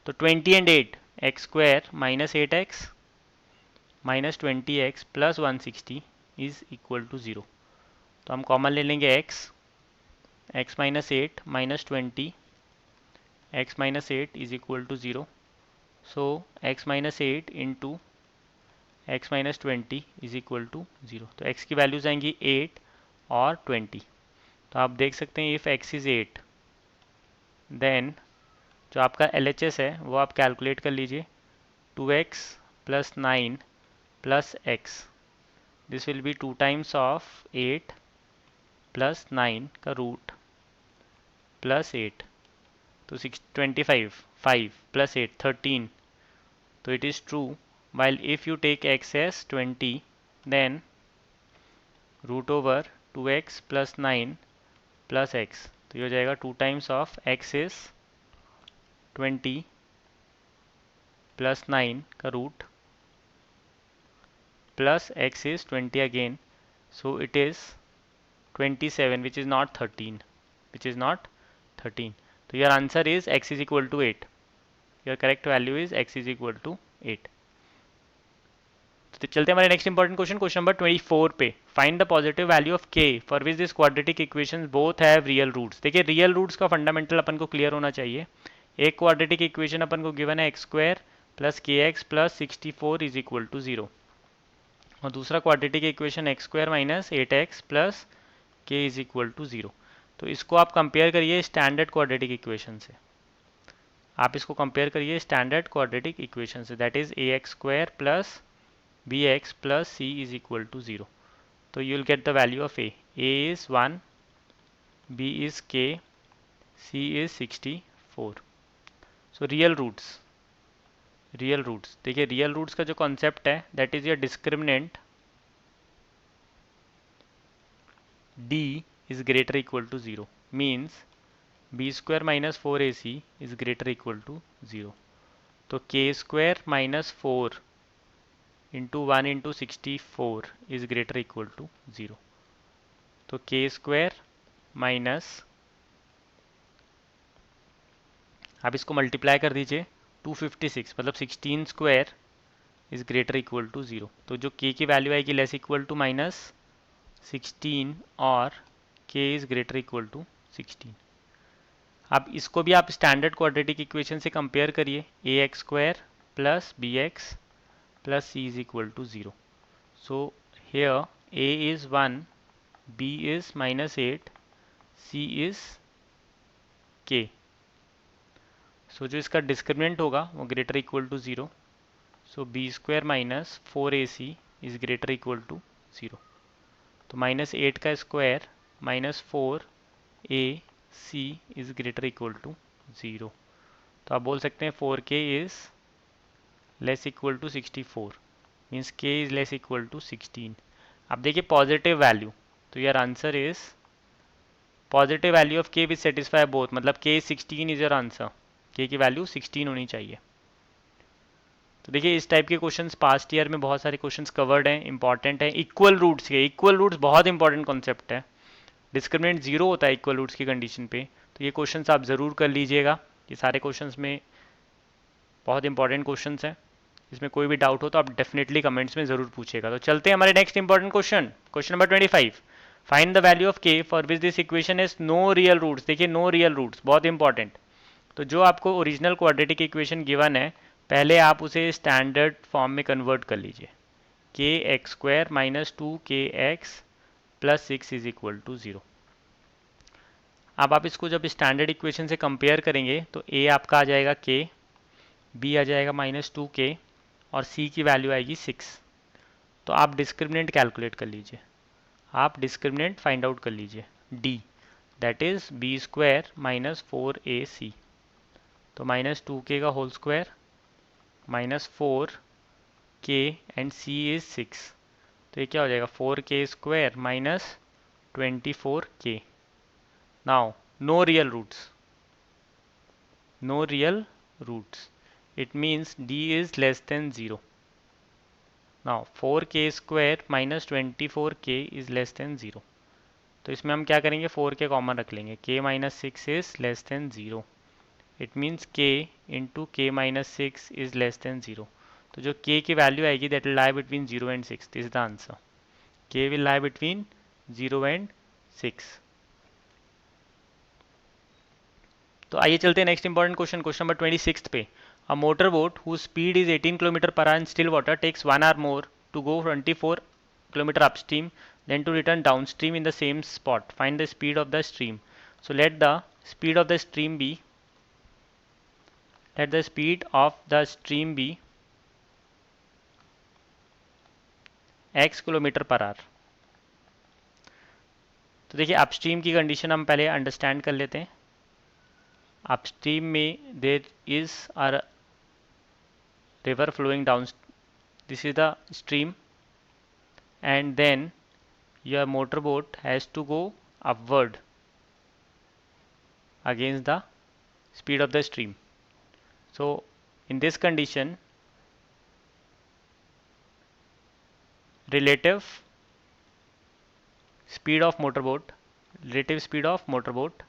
तो 20 and 8, x square minus 8x minus 20x plus 160 is equal to 0। तो हम कॉमन ले लेंगे x minus 8 minus 20, x minus 8 is equal to 0। So x minus 8 into x minus 20 is equal to 0। तो x की values आएंगी 8 और 20। तो आप देख सकते हैं इफ़ x इज़ 8, देन जो आपका LHS है वो आप कैलकुलेट कर लीजिए, 2x plus 9 plus x, this will be 2 times of 8 plus 9 का रूट प्लस 8, तो 25, 5 प्लस 8 13। तो it is true, while if you take x as 20, then root over 2x plus 9 plus x। तो ये हो जाएगा 2 times of x is 20 plus 9 का root plus x is 20 again, so it is 27 which is not 13, which is not 13। तो your answer is x is equal to 8, your correct value is x is equal to 8। तो चलते हैं हमारे next important question, question number 24 पे। Find the positive value of k for which this quadratic equation both have real roots. देखिए real roots का fundamental अपन को clear होना चाहिए। एक क्वाड्रेटिक इक्वेशन अपन को गिवन है x square plus k x plus 64 is equal to 0, और दूसरा quadratic equation x square minus 8x plus k is equal to 0। तो इसको आप कंपेयर करिए स्टैंडर्ड क्वाड्रेटिक इक्वेशन से, आप इसको कंपेयर करिए स्टैंडर्ड क्वाड्रेटिक इक्वेशन से, that is a x square plus bx plus c is equal to 0। तो you will get the value of a is 1, b is k, c is 64। so real roots, real roots, देखिए real roots का जो concept है that is your discriminant d is greater equal to 0 means b square minus 4ac is greater equal to 0. तो k square minus 4 into 1 into 64 is greater equal to 0. तो k square minus, आप इसको multiply कर दीजिए 256 मतलब 16 square is greater equal to 0. तो जो k की वैल्यू आएगी लेस इक्वल टू माइनस 16 और k is greater equal to 16. अब इसको भी आप स्टैंडर्ड क्वाड्रेटिक इक्वेशन से कंपेयर करिए, a x square plus B x plus C is equal to 0. So here a is 1, b is -8, c is k. So जो इसका discriminant होगा वो greater equal to 0. So b square minus 4ac is greater equal to 0. तो -8 का square minus 4ac is greater equal to 0. तो आप बोल सकते हैं 4k is less equal to 64 means k is less equal to 16. अब देखिए पॉजिटिव वैल्यू, तो your answer is positive value of k which satisfy both, मतलब k is 16 is your answer. k की वैल्यू 16 होनी चाहिए. तो देखिए इस टाइप के क्वेश्चंस पास्ट ईयर में बहुत सारे क्वेश्चंस कवर्ड हैं, इंपॉर्टेंट हैं. इक्वल रूट्स के, इक्वल रूट्स बहुत इंपॉर्टेंट कॉन्सेप्ट है. डिस्क्रिमिनेंट जीरो होता है इक्वल रूट्स की कंडीशन पे. तो ये क्वेश्चंस आप ज़रूर कर लीजिएगा. ये सारे क्वेश्चंस में बहुत इंपॉर्टेंट क्वेश्चंस हैं. इसमें कोई भी डाउट हो तो आप डेफिनेटली कमेंट्स में ज़रूर पूछेगा. तो चलते हैं हमारे next important question, question number 25. Find the value of k for which this equation is no real roots. देखिए नो रियल रूट्स बहुत इंपॉर्टेंट. तो जो आपको ओरिजिनल क्वाड्रेटिक इक्वेशन गिवन है पहले आप उसे स्टैंडर्ड फॉर्म में कन्वर्ट कर लीजिए. K x square minus 2kx plus 6 is equal to 0. अब आप इसको जब स्टैंडर्ड इक्वेशन से कंपेयर करेंगे तो a आपका आ जाएगा k, b आ जाएगा -2k और c की वैल्यू आएगी 6. तो आप डिस्क्रिमिनेंट कैलकुलेट कर लीजिए, आप डिस्क्रिमिनेंट फाइंड आउट कर लीजिए d, that is b square minus 4ac. तो -2k का whole square -4k and c is 6. तो ये क्या हो जाएगा 4k square minus 24k. Now no real roots, no real roots, it means d is less than 0. Now 4k square minus 24k is less than 0. तो इसमें हम क्या करेंगे 4k कॉमन रख लेंगे, k minus 6 is less than 0. It means k into k minus 6 is less than 0. तो जो k की वैल्यू आएगी that will lie between 0 and 6. This is the answer. k will lie between 0 and 6. तो आइए चलते हैं next important question, question number 26 पे. A motorboat whose speed is 18 km per hour in still water takes 1 hour more to go 24 km upstream than to return downstream in the same spot. Find the speed of the stream. So let the speed of the stream be, let the speed of the stream be x km per hour. तो देखिए upstream की condition हम पहले understand कर लेते हैं. Upstream में there is a river flowing down, this is the stream, and then your motorboat has to go upward against the speed of the stream. So in this condition relative speed of motorboat, relative speed of motorboat,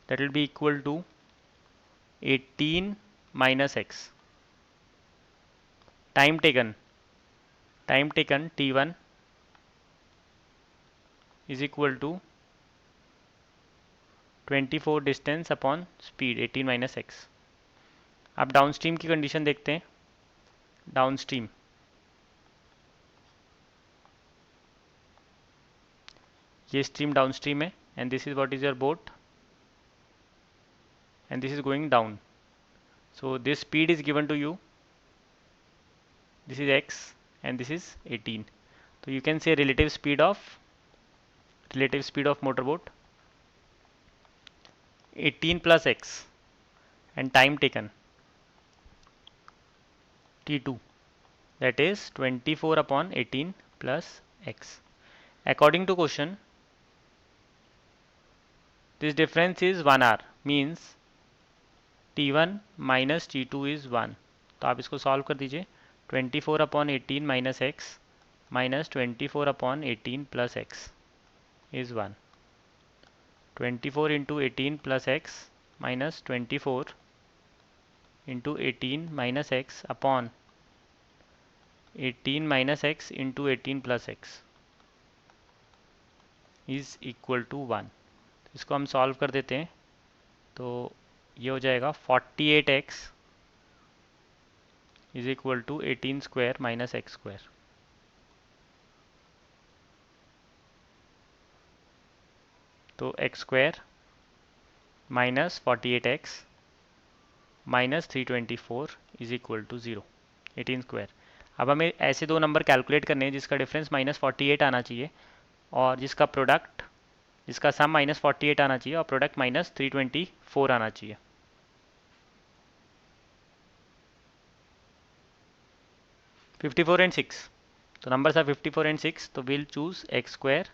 that will be equal to 18 minus x. Time taken t1 is equal to 24 distance upon speed 18 minus x. अब downstream की condition देखते हैं. Downstream, ये stream downstream है and this is what is your boat and this is going down. So this speed is given to you, this is x and this is 18. So you can say relative speed of motorboat 18 plus x and time taken T2, that is 24 upon 18 plus x. According to question, this difference is 1 hour, means T1 minus T2 is 1. तो आप इसको solve कर दीजिए. 24 upon 18 minus x minus 24 upon 18 plus x is 1. 24 into 18 plus x minus 24 into 18 minus x upon 18 minus x into 18 plus x is equal to 1. इसको हम solve कर देते हैं तो ये हो जाएगा 48x is equal to 18 square minus x square. तो x square minus 48x minus 324 is equal to 0, 18 square. अब हमें ऐसे दो नंबर कैलकुलेट करने हैं जिसका डिफरेंस माइनस 48 आना चाहिए और जिसका सम माइनस 48 आना चाहिए और प्रोडक्ट माइनस 324 आना चाहिए. फिफ्टी फोर एंड 6, तो नंबर्स आर 54 एंड 6, तो will choose x square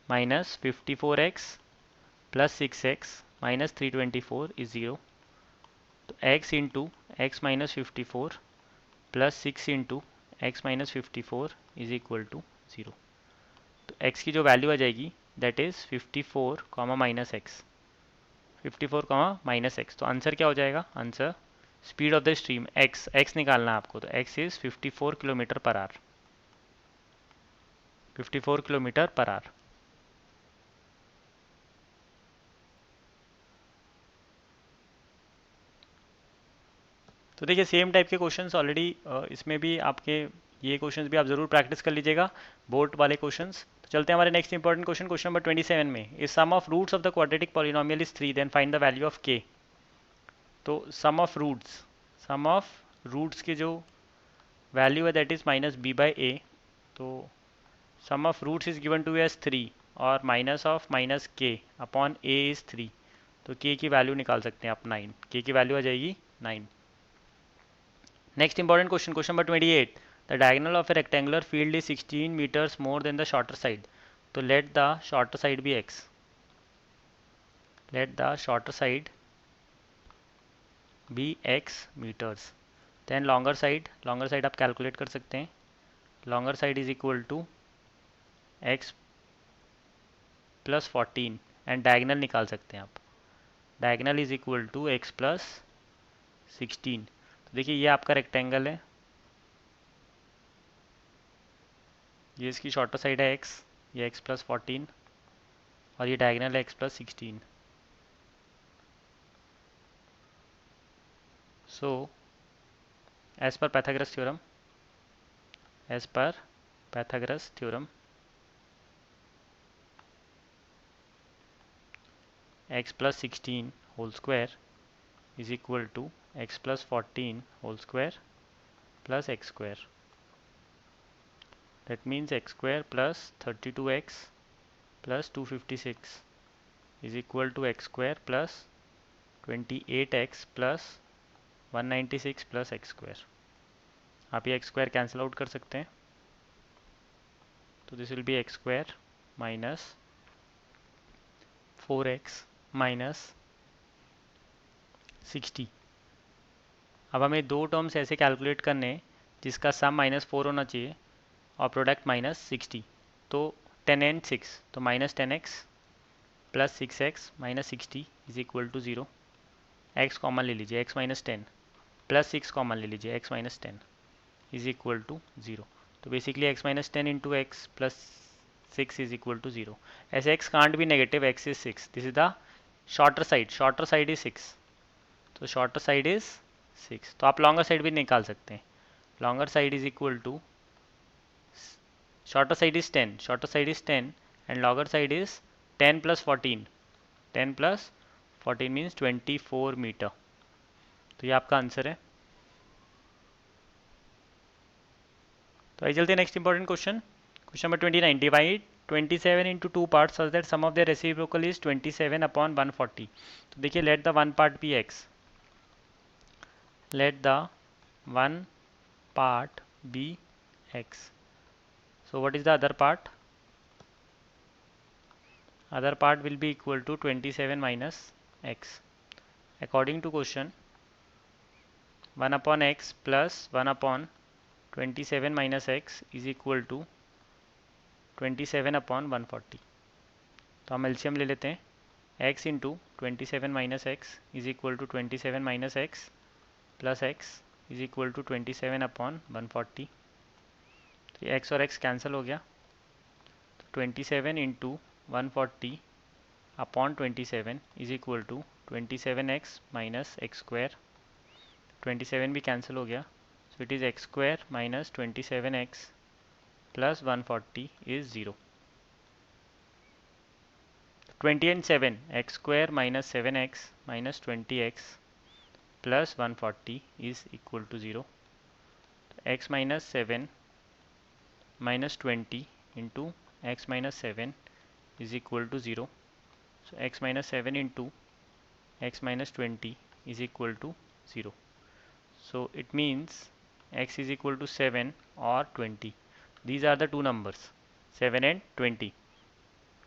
minus 54x plus 6x minus 324 is 0. तो x into x minus 54 plus 6 into x minus 54 is equal to 0. तो x की जो वैल्यू आ जाएगी that is 54 comma minus x, 54 comma minus x. तो answer क्या हो जाएगा? Answer speed of the stream x निकालना है आपको. तो x इज़ 54 kilometre per our, 54 kilometre per our. तो देखिए सेम टाइप के क्वेश्चंस ऑलरेडी इसमें भी आपके ये क्वेश्चंस भी आप ज़रूर प्रैक्टिस कर लीजिएगा, बोर्ड वाले क्वेश्चंस. तो चलते हैं हमारे next important question, question number 27 में. Is sum of roots of the quadratic polynomial is 3, then find the value of k. तो सम ऑफ रूट्स की जो वैल्यू है that is minus b by a. तो sum of roots is given to us 3 और minus of minus k upon a is 3. तो k की value निकाल सकते हैं आप 9, k की वैल्यू आ जाएगी 9. Next important question, question number 28. The diagonal of a rectangular field is 16 metres more than the shorter side. तो let the shorter side be x. Let the shorter side be x metres. Then longer side आप calculate कर सकते हैं. Longer side is equal to x plus 14 and diagonal निकाल सकते हैं आप. Diagonal is equal to x plus 16. तो देखिए ये आपका रेक्टेंगल है, ये इसकी शॉर्टर साइड है x, ये x प्लस 14 और ये डायगोनल है x plus 16. So as per Pythagoras theorem x plus 16 whole square is equal to x plus 14 whole square plus x square. That means x square plus 32x plus 256 is equal to x square plus 28x plus 196 plus x square. आप ये x square cancel out कर सकते हैं. तो this will be x square minus 4x minus 60. अब हमें दो terms ऐसे कैलकुलेट करने हैं जिसका सम माइनस 4 होना चाहिए और प्रोडक्ट माइनस 60. तो 10 एंड 6, तो minus 10x plus 6x minus 60 is equal to 0. x common ले लीजिए, x माइनस 10 प्लस 6 कॉमन ले लीजिए, x minus 10 is equal to 0. तो basically x minus 10 into x plus 6 is equal to 0. ऐसे x can't be negative, x is 6. This is the shorter side is 6. तो shorter side is 6. तो आप longer side भी निकाल सकते हैं. Longer side is equal to shorter side is 10 and longer side is 10 plus 14. 10 plus 14 means 24 metre. तो ये आपका आंसर है. तो आइए चलते हैं next important question, question number 29. Divide 27 into two part such that sum of the reciprocal is 27 upon 140. तो देखिए let the one part be x. Let the one part be x. So what is the other part? Other part will be equal to 27 minus x. According to question, 1 upon x plus 1 upon 27 minus x is equal to 27 upon 140. तो हम LCM ले लेते हैं. x into 27 minus x is equal to 27 minus x plus x is equal to 27 upon 140. तो ये x और x cancel हो गया. तो 27 into 140 upon 27 is equal to 27x minus x square. 27 भी कैंसिल हो गया. So it is x square minus 27x plus 140 is 0. 20 and 7, x square minus 7x minus 20x plus 140 is equal to 0. X minus 7 minus 20 into x minus 7 is equal to 0. So x minus 7 into x minus 20 is equal to 0. So it means x is equal to 7 or 20. These are the two numbers, 7 and 20.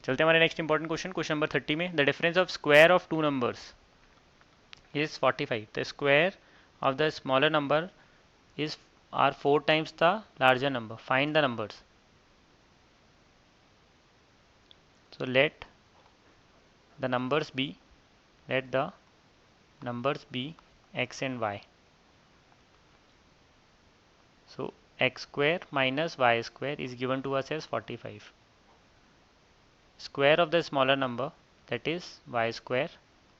चलते हैं हमारे next important question. Question number 30 में the difference of square of two numbers is 45. The square of the smaller number is are 4 times the larger number. Find the numbers. So let the numbers be x and y. So x square minus y square is given to us as 45. Square of the smaller number, that is y square,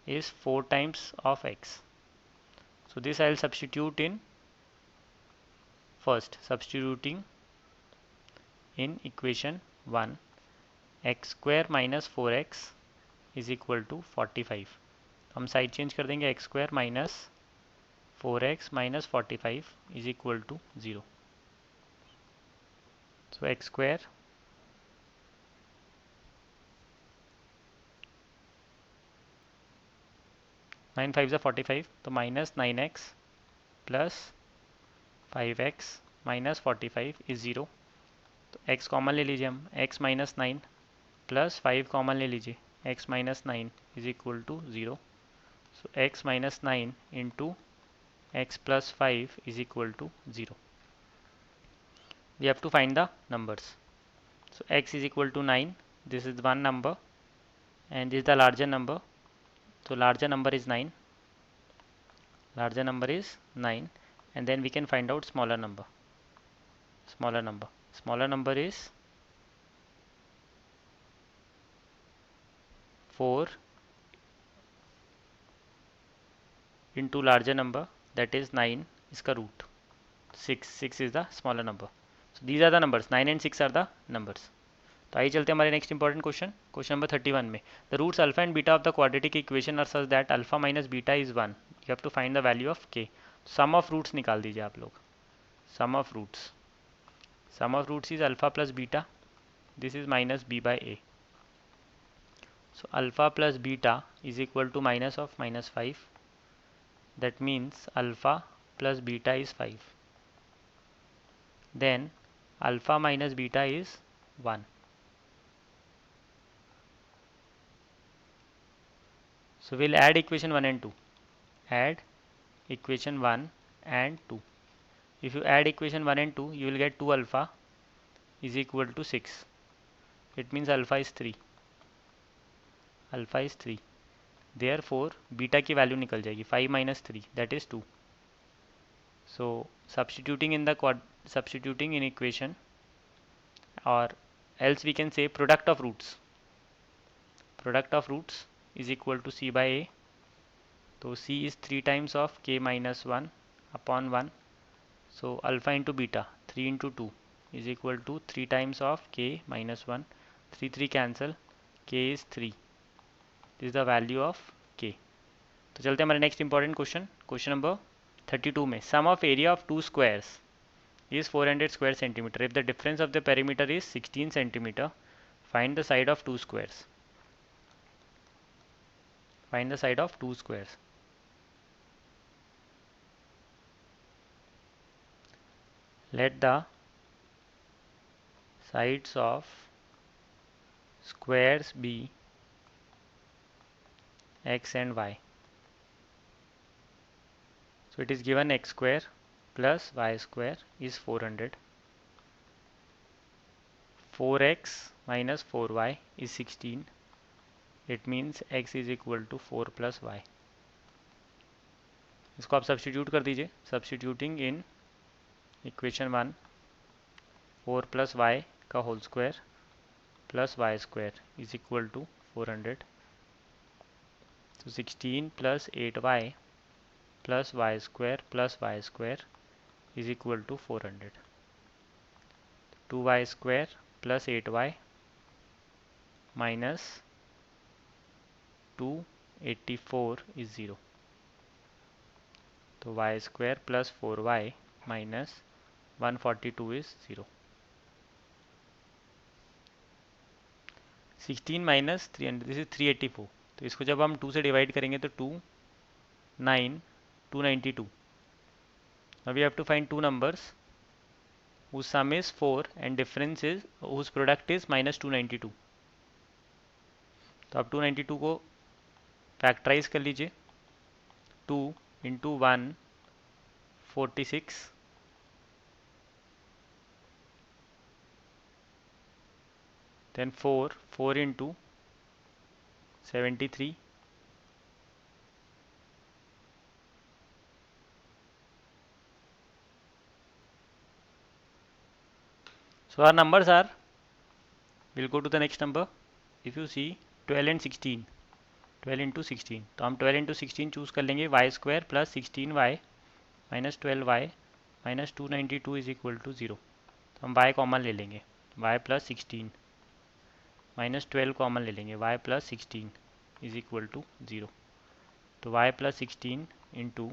is 4 times of x. So this I will substitute in first. Substituting in equation 1, x square minus 4x is equal to 45. हम side change कर देंगे. x square minus 4x minus 45 is equal to 0. So x square nine five ज़ा 45, तो minus 9x plus 5x minus 45 is 0. तो x common ले लीजिए हम. x minus 9 plus 5 common ले लीजिए. x minus 9 is equal to 0. So x minus 9 into x plus 5 is equal to 0. We have to find the numbers. So x is equal to 9. This is one number and this is the larger number. So larger number is 9. Larger number is 9, and then we can find out smaller number. Smaller number is 4 into larger number, that is 9 इसका root. 6 is the smaller number. So these are the numbers. 9 and 6 are the numbers. तो आइए चलते हैं हमारे next important question. Question number 31 में the roots alpha and beta of the quadratic equation are such that alpha minus beta is 1. You have to find the value of k. Sum of roots निकाल दीजिए आप लोग. Sum of roots is alpha plus beta. This is minus b by a. So alpha plus beta is equal to minus of minus 5. That means alpha plus beta is 5. Then alpha minus beta is 1. So we'll add equation 1 and 2. Add equation 1 and 2. If you add equation 1 and 2, you will get 2 alpha is equal to 6. It means alpha is 3. Alpha is 3. Therefore, beta की value निकल जाएगी. 5 minus 3, that is 2. So substituting in equation, or else we can say product of roots. Product of roots is equal to c by a. तो c is 3 times of k minus 1 upon 1. So alpha into beta, 3 into 2 is equal to 3 times of k minus 1. 3 cancel, k is 3. This is the value of k. तो चलते हैं हमारे next important question. Question number 32 में sum of area of 2 squares is 400 square centimeter. If the difference of the perimeter is 16 centimeter, find the side of 2 squares. Find the side of 2 squares. let the sides of squares be x and y. So it is given x square plus y square is 400. 4x minus 4y is 16. It means x is equal to 4 plus y. इसको आप substitute कर दीजिए. Substituting in equation 1, 4 plus y का whole square plus y square is equal to 400. तो 16 plus 8y plus y square is equal to 400. 2y square plus 8y minus 284 is 0. तो y square plus 4y minus 142 is 0. 16 minus 300 this is 384. तो इसको जब हम 2 से divide करेंगे तो 2 9 292. Now we have to find two numbers whose sum is 4 and difference is whose product is minus 292. तो आप 292 को फैक्टराइज कर लीजिए. 2 into 1 46 then 4 into 73 so our numbers are, we'll go to the next number. If you see 12 and 16, 12 into 16, तो हम 12 into 16 choose कर लेंगे. y square plus 16y minus 12y minus 292 is equal to 0. तो हम y common ले लेंगे. y plus 16 minus 12 common ले लेंगे. y plus 16 is equal to 0. तो y plus 16 into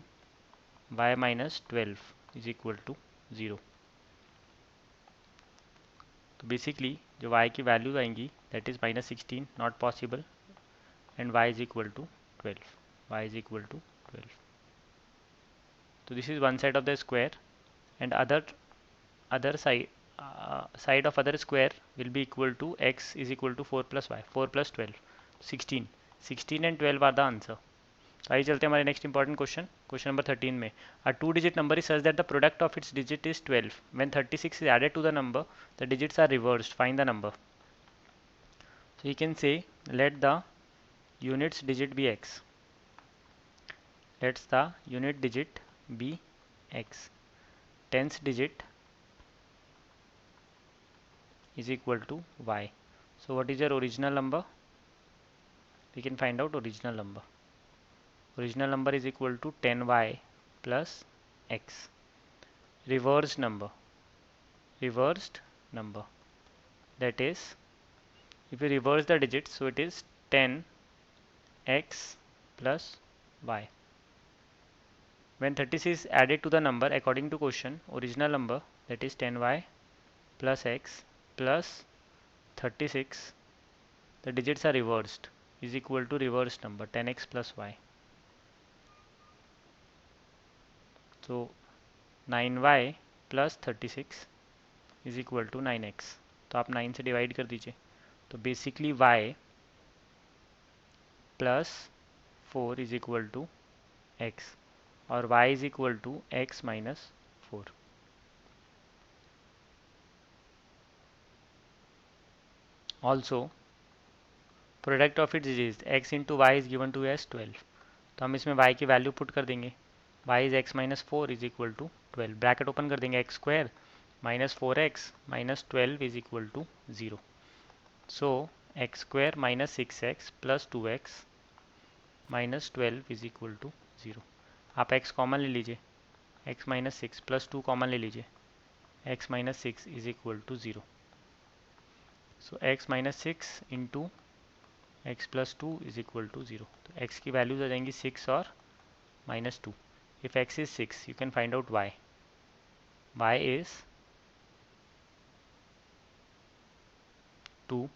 y minus 12 is equal to 0. तो बेसिकली जो y की वैल्यूज आएंगी that is minus 16 not possible and y is equal to 12. y is equal to 12. तो this is one side of the square and other side of other square will be equal to x is equal to 4 plus y. 4 plus 12 16 and 12 are the answer. तो आइए चलते हैं हमारे next important question number 13 में. अ 2 digit number is such that the product of its digit is 12. When 36 is added to the number, the digits are reversed. Find the number. So you can say let the units digit be x. Let the unit digit be x. Tens digit is equal to y. So what is your original number? We can find out original number. Original number is equal to 10y plus x. Reversed number that is, if you reverse the digits, so it is 10x plus y. When 36 is added to the number according to question, original number that is 10y plus x plus 36, the digits are reversed, is equal to reversed number 10x plus y. So 9y plus 36 is equal to 9x. तो आप 9 से divide कर दीजिए. तो basically y plus 4 is equal to x और y is equal to x minus 4. Also product of it is x into y is given to us 12. तो हम इसमें y की वैल्यू पुट कर देंगे. y is x minus 4 is equal to 12. Bracket open कर देंगे. x square minus 4x minus 12 is equal to 0. So x square minus 6x plus 2x minus 12 is equal to 0. आप x common ले लीजिए. x minus 6 plus 2 common ले लीजिए. x minus 6 is equal to 0. So x minus 6 into x plus 2 is equal to 0. तो x की values आ जाएंगी 6 और minus 2. If x is 6, you can find out y. y is 2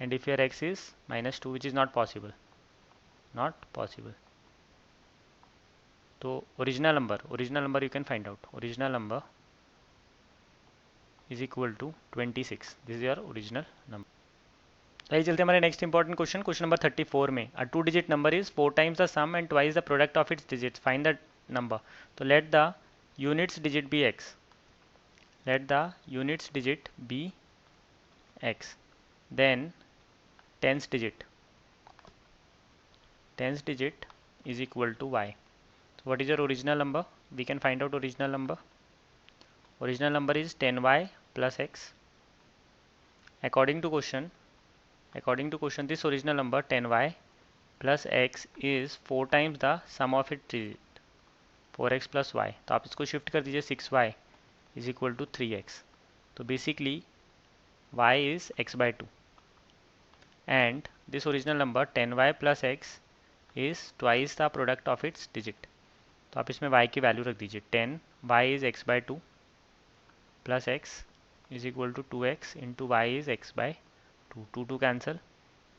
and if your x is minus 2 which is not possible. तो original number you can find out. Original number is equal to 26. This is your original number. आइए चलते हैं हमारे next important question, question number 34 में। A two digit number is 4 times the sum and twice the product of its digits, find the number. तो let the units digit be x, let the units digit be x, then tens digit is equal to y. So what is your original number? We can find out original number. Original number is 10y plus x. According to question, this original number 10y plus x is 4 times the sum of its digit, 4x plus y. तो आप इसको shift कर दीजिए, 6y is equal to 3x. तो basically y is x by 2 and this original number 10y plus x is twice the product of its digit. तो आप इसमें y की वैल्यू रख दीजिए, 10y is x by 2 plus x is equal to 2x into y is x by 2, 2 cancel,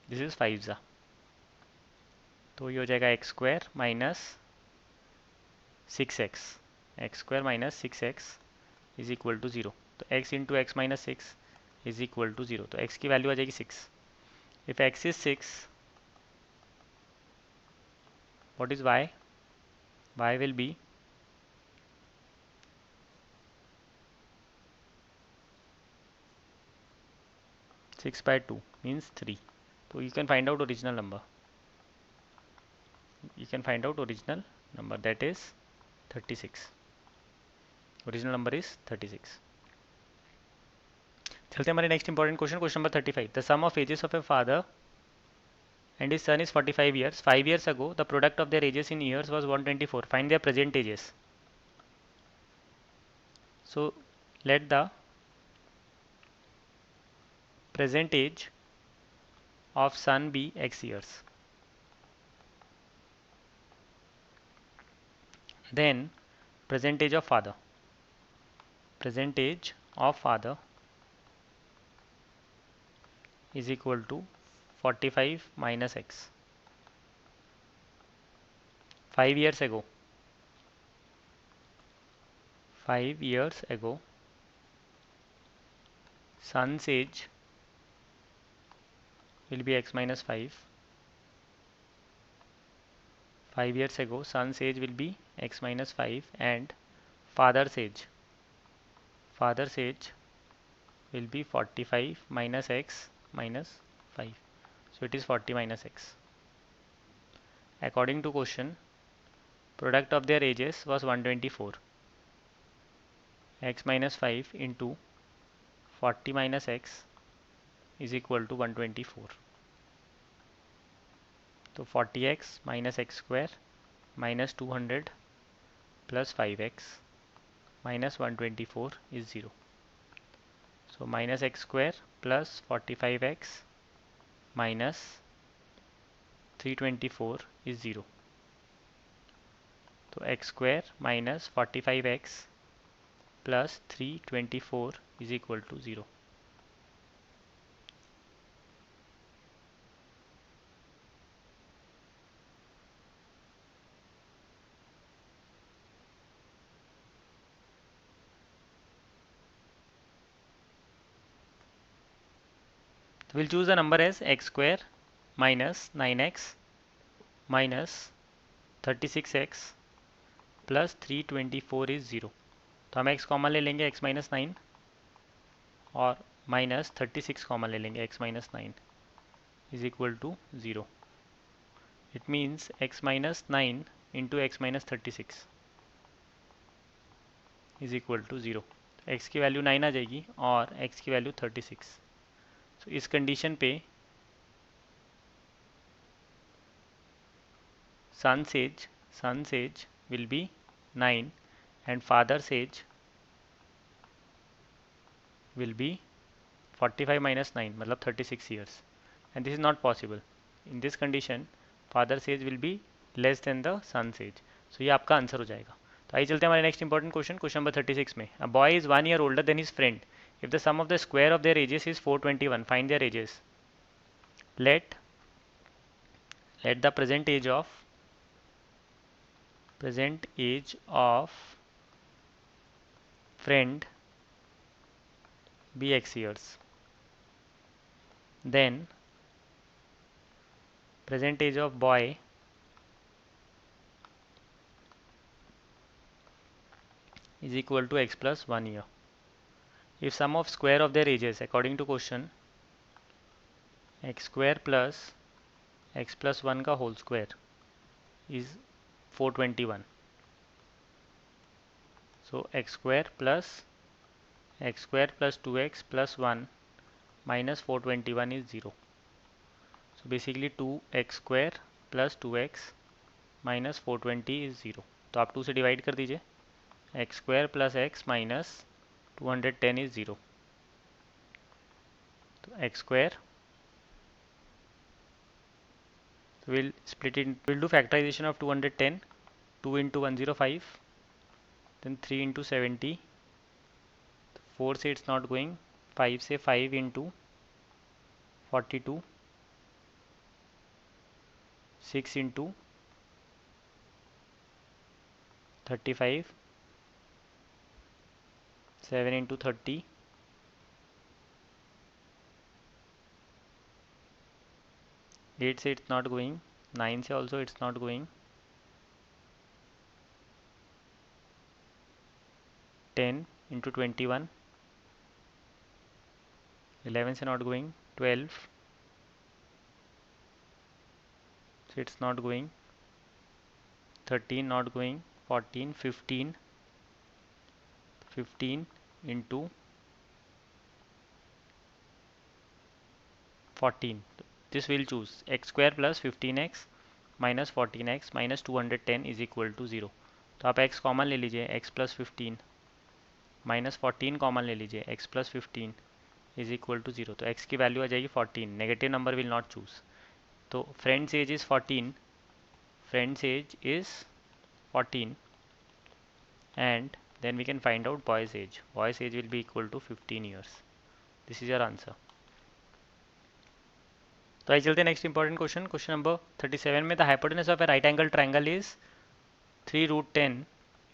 this is 5 ज़ा, तो ये हो जाएगा x square minus 6x, x square minus 6x is equal to 0. तो x into x minus 6 is equal to 0. तो x की value आ जाएगी 6. If x is 6, what is y? Y will be 6 by 2 means 3. So you can find out original number. You can find out original number, that is 36. Original number is 36. चलते हैं हमारे next important question, question number 35. The sum of ages of a father and his son is 45 years. 5 years ago, the product of their ages in years was 124. Find their present ages. So let the present age of son be x years. Then present age of father. Present age of father is equal to 45 minus x. 5 years ago, 5 years ago, son's age will be x minus 5. 5 years ago, son's age will be x minus 5 and father's age will be 45 minus x minus 5. So it is 40 minus x. According to question, product of their ages was 124. X minus 5 into 40 minus x is equal to 124. So 40x minus x square minus 200 plus 5x minus 124 is 0. So minus x square plus 45x minus 324 is 0. So x square minus 45x plus 324 is equal to 0. So we'll choose the number as x square minus 9x minus 36x plus 324 is 0. तो हम x common ले लेंगे, x minus 9 और minus 36 common ले लेंगे, x minus 9 is equal to 0. It means x minus 9 into x minus 36 is equal to 0. x की value 9 आ जाएगी और x की वैल्यू 36. तो इस कंडीशन पे son's age will be 9 and father's age will be 45 minus 9 मतलब 36 years, and this is not possible. In this condition father's age will be less than the son's age. So ये आपका answer हो जाएगा. तो आइए चलते हैं हमारे next important question, question number 36 में. A boy is 1 year older than his friend. If the sum of the square of their ages is 421, find their ages. Let the present age of friend be x years. Then present age of boy is equal to x plus 1 year. If sum of square of their ages according to question x square plus x plus 1 का whole square is 421. So x square plus 2x plus 1 minus 421 is 0. So basically 2x square plus 2x minus 420 is 0. तो आप 2 से divide कर दीजिए. x square plus x minus 210 is 0. तो x square, so we'll split it. We'll do factorization of 210. 2 into 105, then 3 into 70. 4 से it's not going. 5 से 5 into 42. 6 into 35. 7 into 30. 8 से it's not going. 9 से also it's not going. 10 into 21. 11 से not going. 12. So it's not going. 13 not going. 14. 15. 15 into 14. This will choose x square plus 15x minus 14x minus 210 is equal to 0. तो आप x common ले लीजिए, x plus 15 minus 14 common ले लीजिए, x plus 15 is equal to 0. तो x की value आ जाएगी 14. Negative number will not choose. तो friend's age is 14. Friend's age is 14 and then we can find out boy's age. Boy's age will be equal to 15 years. This is your answer. तो आइए चलते हैं next important question. Question number 37 में the hypotenuse of A right angle triangle is 3√10.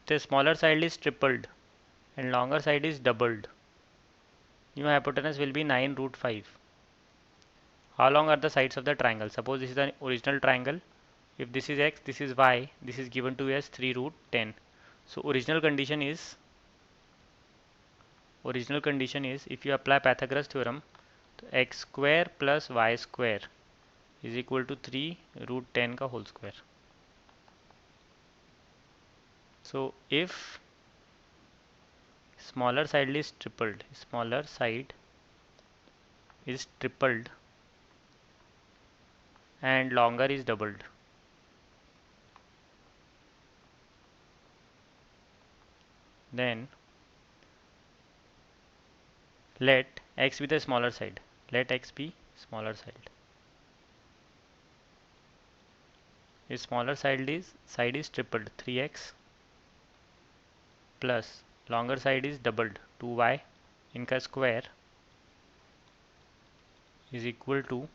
The smaller side is tripled and longer side is doubled. New hypotenuse will be 9√5. How long are the sides of the triangle? Suppose this is the original triangle. If this is x, this is y, this is given to us 3√10. So original condition is if you apply Pythagoras theorem, तो x square plus y square is equal to 3√10 का whole square. So if smaller side is tripled and longer is doubled, then let x be the smaller side. Let x be smaller side. If smaller side is tripled, 3x plus longer side is doubled, 2y इनका square is equal to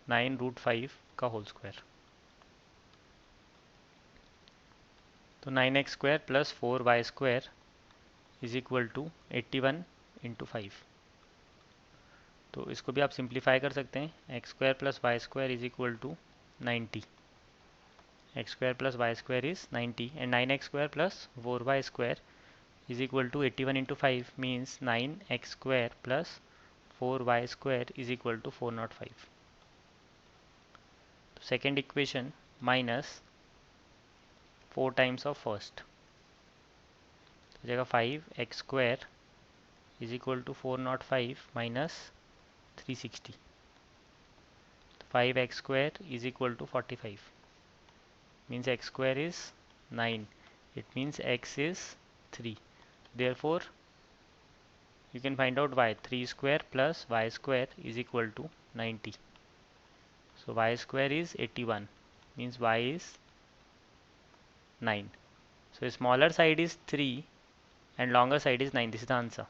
9√5 का whole square. तो 9x square plus 4y square is equal to 81 into 5. तो इसको भी आप simplify कर सकते हैं. x square plus y square is equal to 90. x square plus y square is 90 and 9x square plus 4y square is equal to 81 into 5 means 9x square plus 4y square is equal to 405. So second equation minus 4 times of first. तो जगह 5x square is equal to 405 minus 360. 5x square is equal to 45. Means x square is 9. It means x is 3. Therefore, you can find out y. 3 square plus y square is equal to 90. So y square is 81. Means y is 9. So smaller side is 3 and longer side is 9. This is the answer.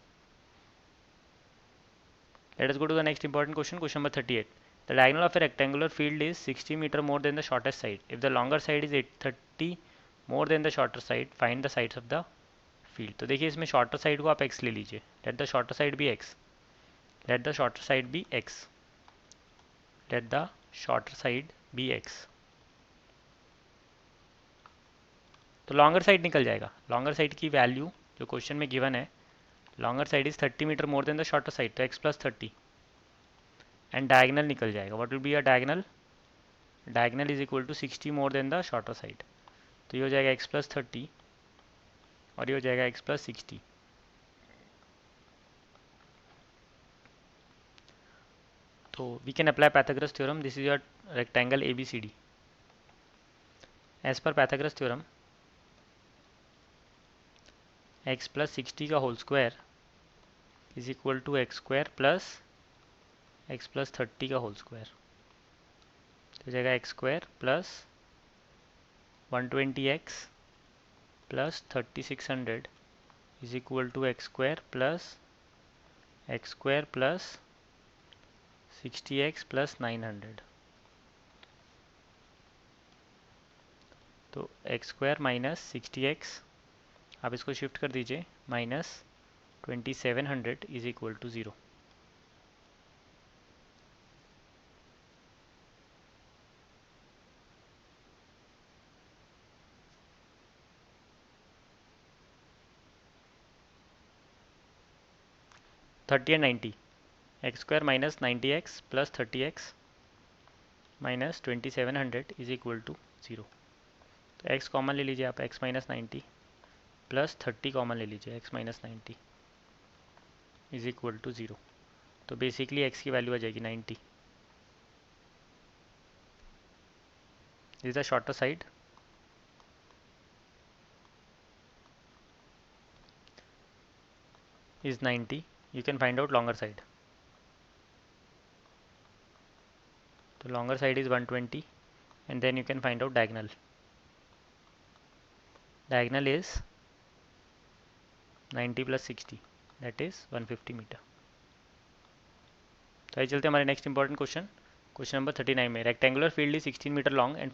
Let us go to the next important question. Question number 38. The diagonal of a rectangular field is 60 meter more than the shortest side. If the longer side is 30 more than the shorter side, find the sides of the field. तो देखिए इसमें shorter side को आप x ले लीजिए, let the shorter side be x, let the shorter side be x, let the shorter side be x। तो longer side निकल जाएगा। लॉन्गर साइड की वैल्यू जो क्वेश्चन में गिवन है, longer side is 30 metre more than the shorter side, तो x plus 30 and diagonal निकल जाएगा। What will be a diagonal? Diagonal is equal to 60 more than the shorter side. तो ये हो जाएगा x प्लस 30 और ये हो जाएगा x प्लस 60। तो we can apply Pythagoras theorem. This is your rectangle ABCD। As per Pythagoras theorem x plus 60 का whole square is equal to x square plus x plus 30 का होल स्क्वायर। तो हो जाएगा x square plus 120x plus 3600 is equal to x square plus x square plus 60x plus 900। तो x square minus 60x, आप इसको shift कर दीजिए, minus 2700 is equal to 0। Thirty and 90, x square minus 90x plus 30x minus 2700 is equal to 0। तो x common ले लीजिए आप, x minus 90 plus 30 common ले लीजिए, x minus 90 is equal to 0। तो बेसिकली x की वैल्यू आ जाएगी 90। Is the shorter side, is 90, you can find out longer side. So longer side is 120 and then you can find out diagonal. Diagonal is 90 plus 60, that is 150 meter. तो आइए चलते हैं हमारे next important question, question number 39 में। Rectangular field is 16 metre long and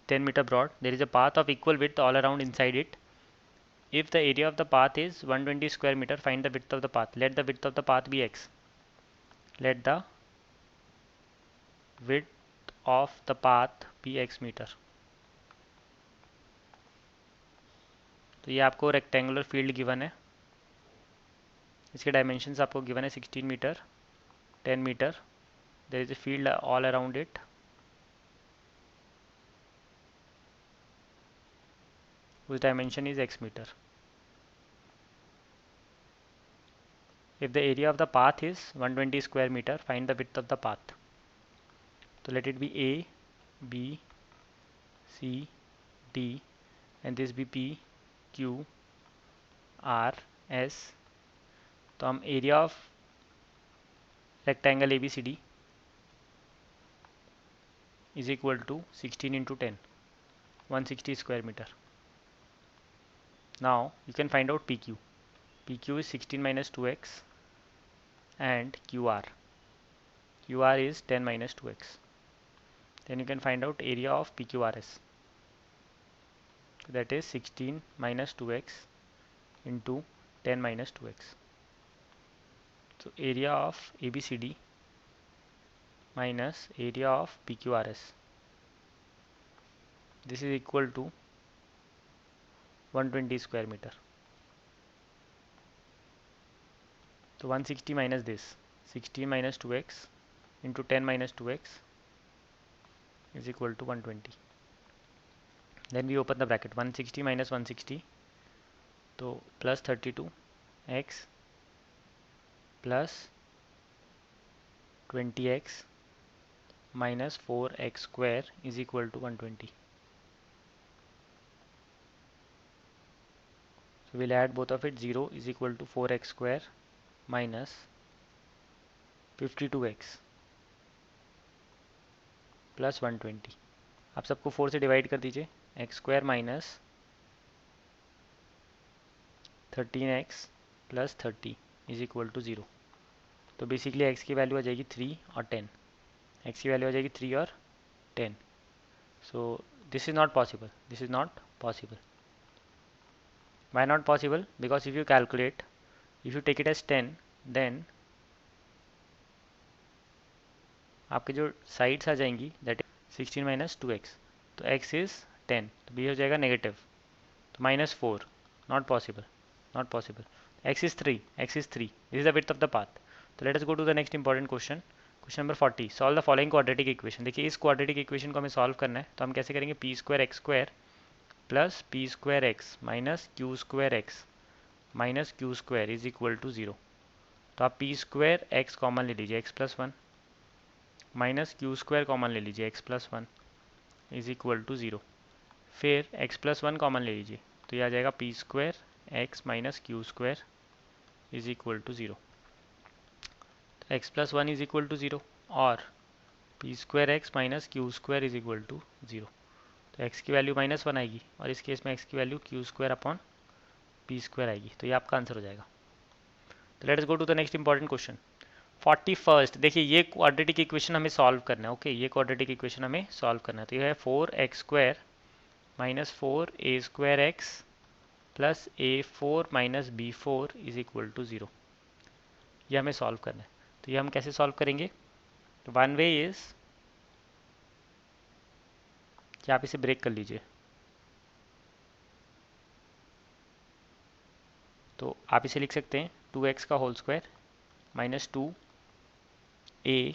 10 metre broad. There is a path of equal width all around inside it. If the area of the path is 120 square meter, find the width of the path. Let the width of the path be x. Let the width of the path be x meter. तो ये आपको rectangular field given है, इसके dimensions आपको given है 16 metre, 10 metre. There is a field all around it, whose dimension is x meter. If the area of the path is 120 square meter, find the width of the path. So let it be A, B, C, D and this be P, Q, R, S. तो हम area of rectangle ABCD is equal to 16 into 10, 160 square meter. Now you can find out PQ. PQ is 16 minus 2x and QR. QR is 10 minus 2x. Then you can find out area of PQRS. That is 16 minus 2x into 10 minus 2x. So area of ABCD minus area of PQRS. This is equal to 120 square meter. So 160 minus this, 16 minus 2x into 10 minus 2x is equal to 120. Then we open the bracket, 160 minus 160, तो plus 32x plus 20x minus 4x square is equal to 120. So we'll add both of it, 0 is equal to 4x square minus 52x plus 120। आप सबको 4 से divide कर दीजिए, x square minus 13x plus 30 is equal to 0। तो basically x की value आ जाएगी 3 और 10, x की वैल्यू आ जाएगी 3 और 10। So this is not possible, this is not possible. Why not possible? Because if you calculate, if you take it as 10, then आपके जो साइड्स आ जाएंगी दैट इज 16 माइनस 2x, तो x इज 10, तो b हो जाएगा नेगेटिव, तो -4, not possible, not possible. x is 3, x is 3, this is the width of the path. तो let us go to the next important question. Question number 40. Solve the following quadratic equation. देखिए इस quadratic equation को हमें solve करना है, तो हम कैसे करेंगे, p square x square plus p square x minus q square x minus q square is equal to 0. तो आप पी स्क्वायर एक्स कॉमन ले लीजिए, x plus 1 minus q square common ले लीजिए, x plus 1 is equal to 0. फिर x plus 1 common ले लीजिए, तो ये आ जाएगा p square x minus q square is equal to 0. तो x plus 1 is equal to 0 और p square x minus q square is equal to 0. तो x की वैल्यू -1 आएगी और इस केस में x की value Q square upon P square आएगी, तो ये आपका आंसर हो जाएगा. तो let us go to the next important question 41. देखिए ये क्वाड्रेटिक इक्वेशन हमें सॉल्व करना है. ओके ये क्वाड्रेटिक इक्वेशन हमें सॉल्व करना है. तो ये है 4x square minus 4a square x plus a4 minus b4 is equal to 0. ये हमें सॉल्व करना है. तो ये हम कैसे सॉल्व करेंगे, तो वन वे इज कि आप इसे ब्रेक कर लीजिए. तो आप इसे लिख सकते हैं 2x का whole square minus 2a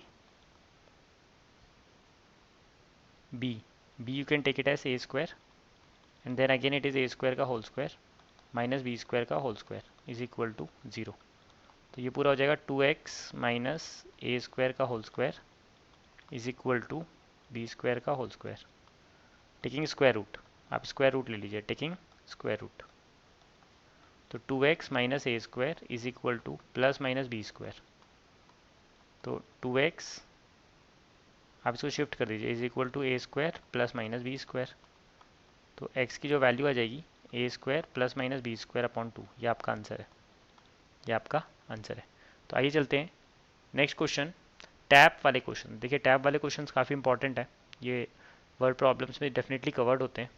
b, you can take it as a square and then again it is a square का whole square minus b square का whole square is equal to 0. तो ये पूरा हो जाएगा 2x माइनस a स्क्वायर का whole square is equal to b square का whole square taking square root. आप स्क्वायर रूट ले लीजिए टेकिंग स्क्वायर रूट. तो 2x माइनस a स्क्वायर is equal to plus minus b square. तो 2x आप इसको शिफ्ट कर दीजिए is equal to a square plus minus b square. तो x की जो वैल्यू आ जाएगी a square plus minus b square upon 2, ये आपका आंसर है, ये आपका आंसर है. तो आइए चलते हैं नेक्स्ट क्वेश्चन, टैप वाले क्वेश्चन. देखिए टैप वाले क्वेश्चन काफ़ी इंपॉर्टेंट है, ये वर्ड प्रॉब्लम्स में डेफिनेटली कवर्ड होते हैं,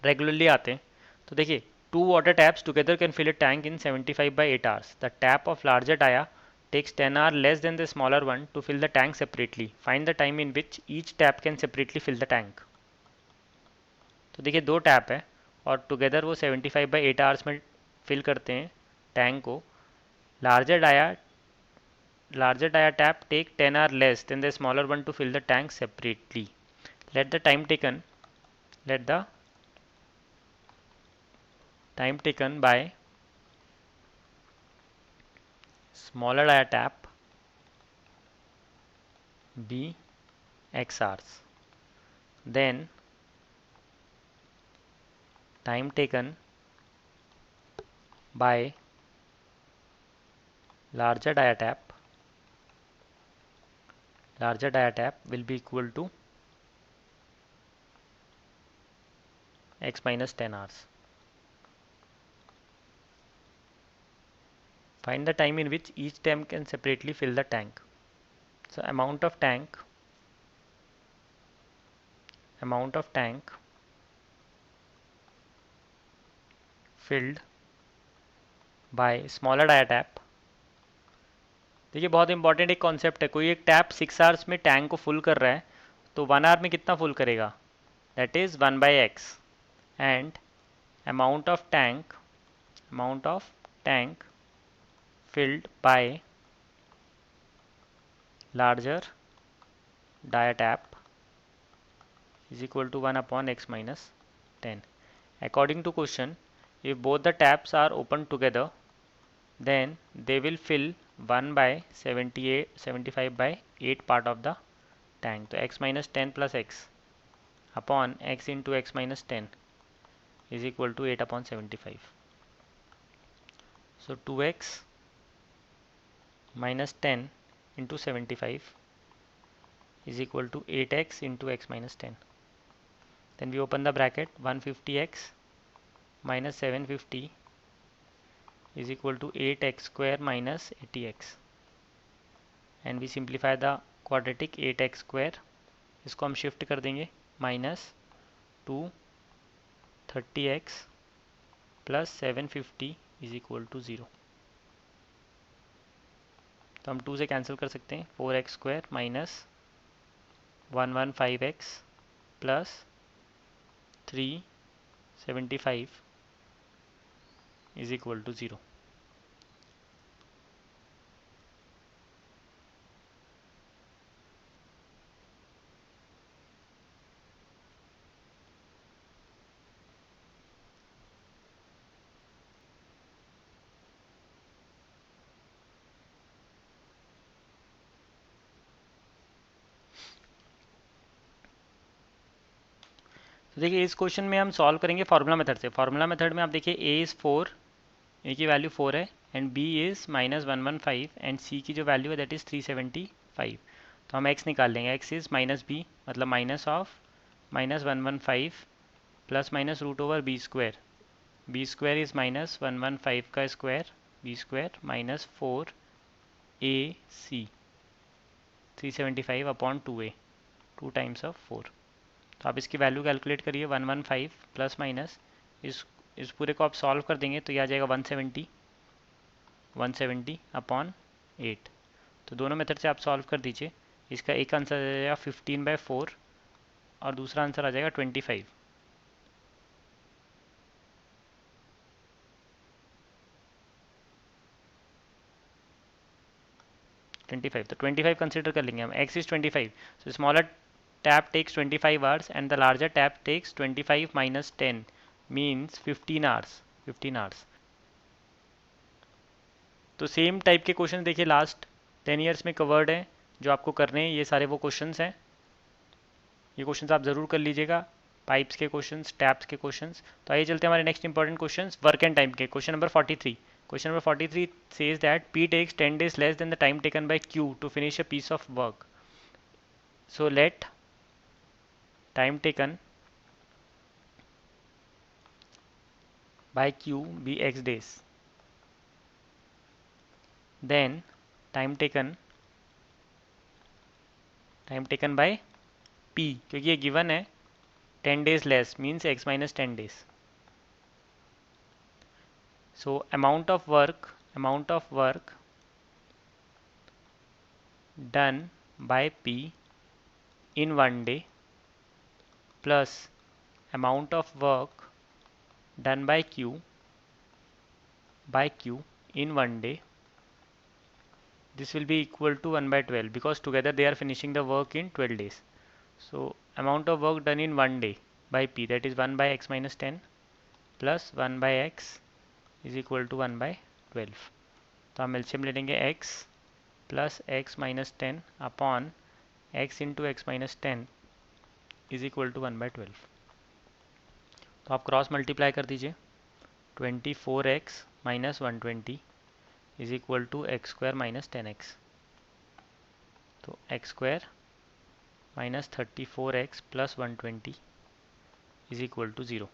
रेगुलरली आते हैं. तो देखिए two water taps together can fill a tank in 75 by 8 hours. The tap of larger dia takes 10 hours less than the smaller one to fill the tank separately. Find the time in which each tap can separately fill the tank. तो देखिए दो tap है और together वो 75 by 8 hours में fill करते हैं tank को. Larger dia tap take 10 hours less than the smaller one to fill the tank separately. Let the time taken by smaller dia tap be x hours. Then time taken by larger dia tap will be equal to x minus 10 hours. Find the time in which each tap can separately fill the tank. So amount of tank filled by smaller dia tap. देखिए बहुत important एक concept है, कोई एक tap 6 hours में tank को full कर रहा है तो 1 आवर में कितना फुल करेगा, that is 1/x. And amount of tank filled by larger dia tap is equal to 1 upon x minus 10. According to question, if both the taps are open together, then they will fill 1/75 by 8 part of the tank. तो x minus 10 plus x upon x into x minus 10 is equal to 8 upon 75. So 2x minus 10 into 75 is equal to 8x into x minus 10. Then we open the bracket, 150x minus 750 is equal to 8x square minus 80x. And we simplify the quadratic 8x square. इसको हम shift कर देंगे minus 2 30x plus 750 is equal to 0। तो हम 2 से cancel कर सकते हैं, 4x² minus 115x plus 375 is equal to 0। तो देखिए इस क्वेश्चन में हम सॉल्व करेंगे फार्मूला मेथड से। फार्मूला मेथड में आप देखिए a इज़ 4, a की वैल्यू 4 है, and b is -115 and c की जो वैल्यू है दैट इज़ 375। तो हम x निकाल लेंगे, x इज़ माइनस b, मतलब minus of -115 plus minus root over B square is -115 का square, B square minus 4ac 375 upon 2a, 2 times of 4। तो आप इसकी वैल्यू कैलकुलेट करिए, 115 प्लस माइनस इस पूरे को आप सॉल्व कर देंगे तो ये आ जाएगा 170 अपॉन 8। तो दोनों मेथड से आप सॉल्व कर दीजिए। इसका एक आंसर आ जाएगा 15/4 और दूसरा आंसर आ जाएगा 25। 25, तो 25 कंसिडर कर लेंगे हम। x is 25, so smaller tap takes 25 hours and the larger tap takes 25 minus 10 means 15 hours, 15 hours. तो सेम टाइप के क्वेश्चन देखिए लास्ट 10 ईयर्स में कवर्ड है, जो आपको करने हैं। ये सारे वो क्वेश्चंस हैं, ये क्वेश्चंस आप ज़रूर कर लीजिएगा, पाइप्स के क्वेश्चंस, टैप्स के क्वेश्चंस। तो आइए चलते हैं हमारे next important questions, work and time के। Question number 43। Question number 43 says that P takes 10 days less than the time taken by Q to finish a piece of work. So let time taken by Q be x days. Then time taken by P, क्योंकि ये given है 10 days less means x minus 10 days. So amount of work done by P in 1 day plus amount of work done by Q in 1 day, this will be equal to 1/12 because together they are finishing the work in 12 days. So amount of work done in 1 day by P, that is 1 by x minus 10 plus 1 by x is equal to 1/12. तो हम LCM ले लेंगे x plus x minus 10 upon x into x minus 10 is equal to 1/12। तो आप cross multiply कर दीजिए, 24x minus 120 is equal to x square minus 10x। तो x square minus 34x plus 120 is equal to 0।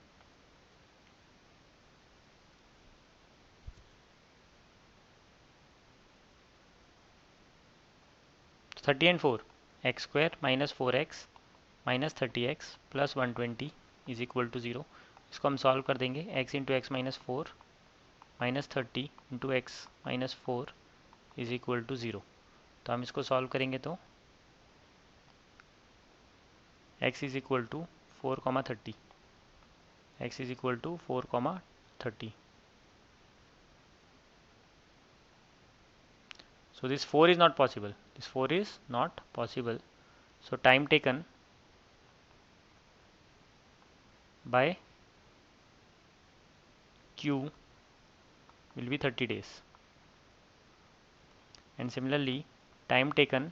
30 and 4, x square minus 4x minus 30x plus 120 is equal to 0। इसको हम solve कर देंगे, x into x minus 4 minus 30 into x minus 4 is equal to 0। तो हम इसको solve करेंगे तो x is equal to 4,30, x is equal to 4,30। So this 4 is not possible. This 4 is not possible. So time taken by Q will be 30 days. And similarly, time taken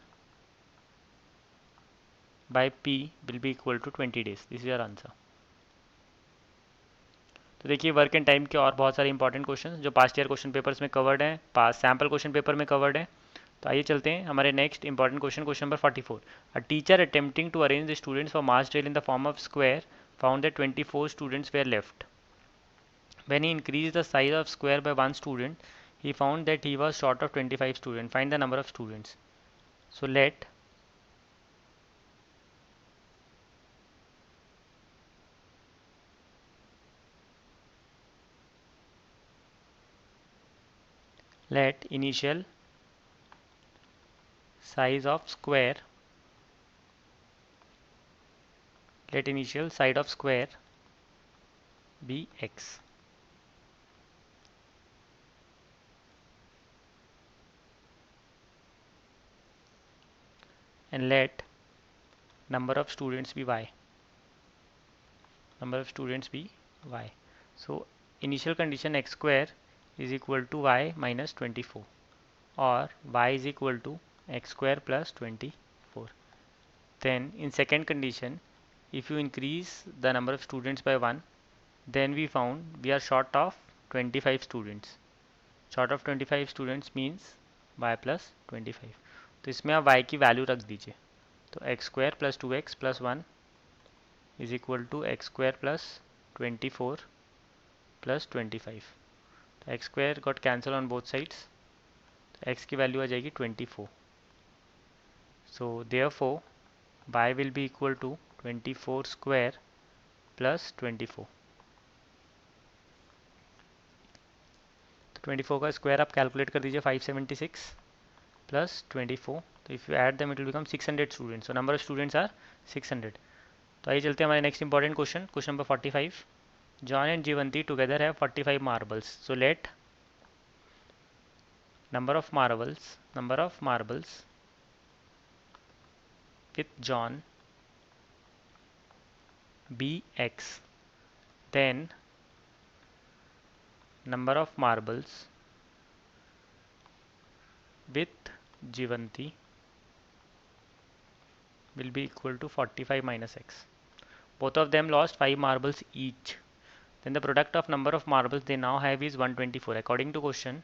by P will be equal to 20 days. This is your answer. तो देखिए work and time के और बहुत सारे important question जो past year question papers में covered हैं, पास सैम्पल क्वेश्चन पेपर में कवर्ड है। तो आइए चलते हैं हमारे next important question, question number 44। A teacher attempting to arrange the students for mass drill in the form of square found that 24 students were left. When he increased the size of square by one student, he found that he was short of 25 students. Find the number of students. So let let initial size of square let initial side of square be x. And let number of students be y. Number of students be y. So initial condition x square is equal to y minus 24, or y is equal to x square plus 24. Then in second condition, if you increase the number of students by 1, then we found we are short of 25 students. Short of 25 students means y plus 25. तो इसमें आप y की value रख दीजिए. तो x square plus 2x plus 1 is equal to x square plus 24 plus 25. तो x square got cancelled on both sides. तो x की वैल्यू आ जाएगी 24. So therefore y will be equal to 24 square plus 24. तो 24 का स्क्वायर आप calculate कर दीजिए 576 plus 24. तो if you add them it will become 600 students. So number of students are 600. तो आइए चलते हैं हमारे next important question. Question number 45. John and Jivanti together have 45 marbles. So let number of marbles with John be x. Then number of marbles with Jivanti will be equal to 45 minus x. Both of them lost 5 marbles each. Then the product of number of marbles they now have is 124. According to question,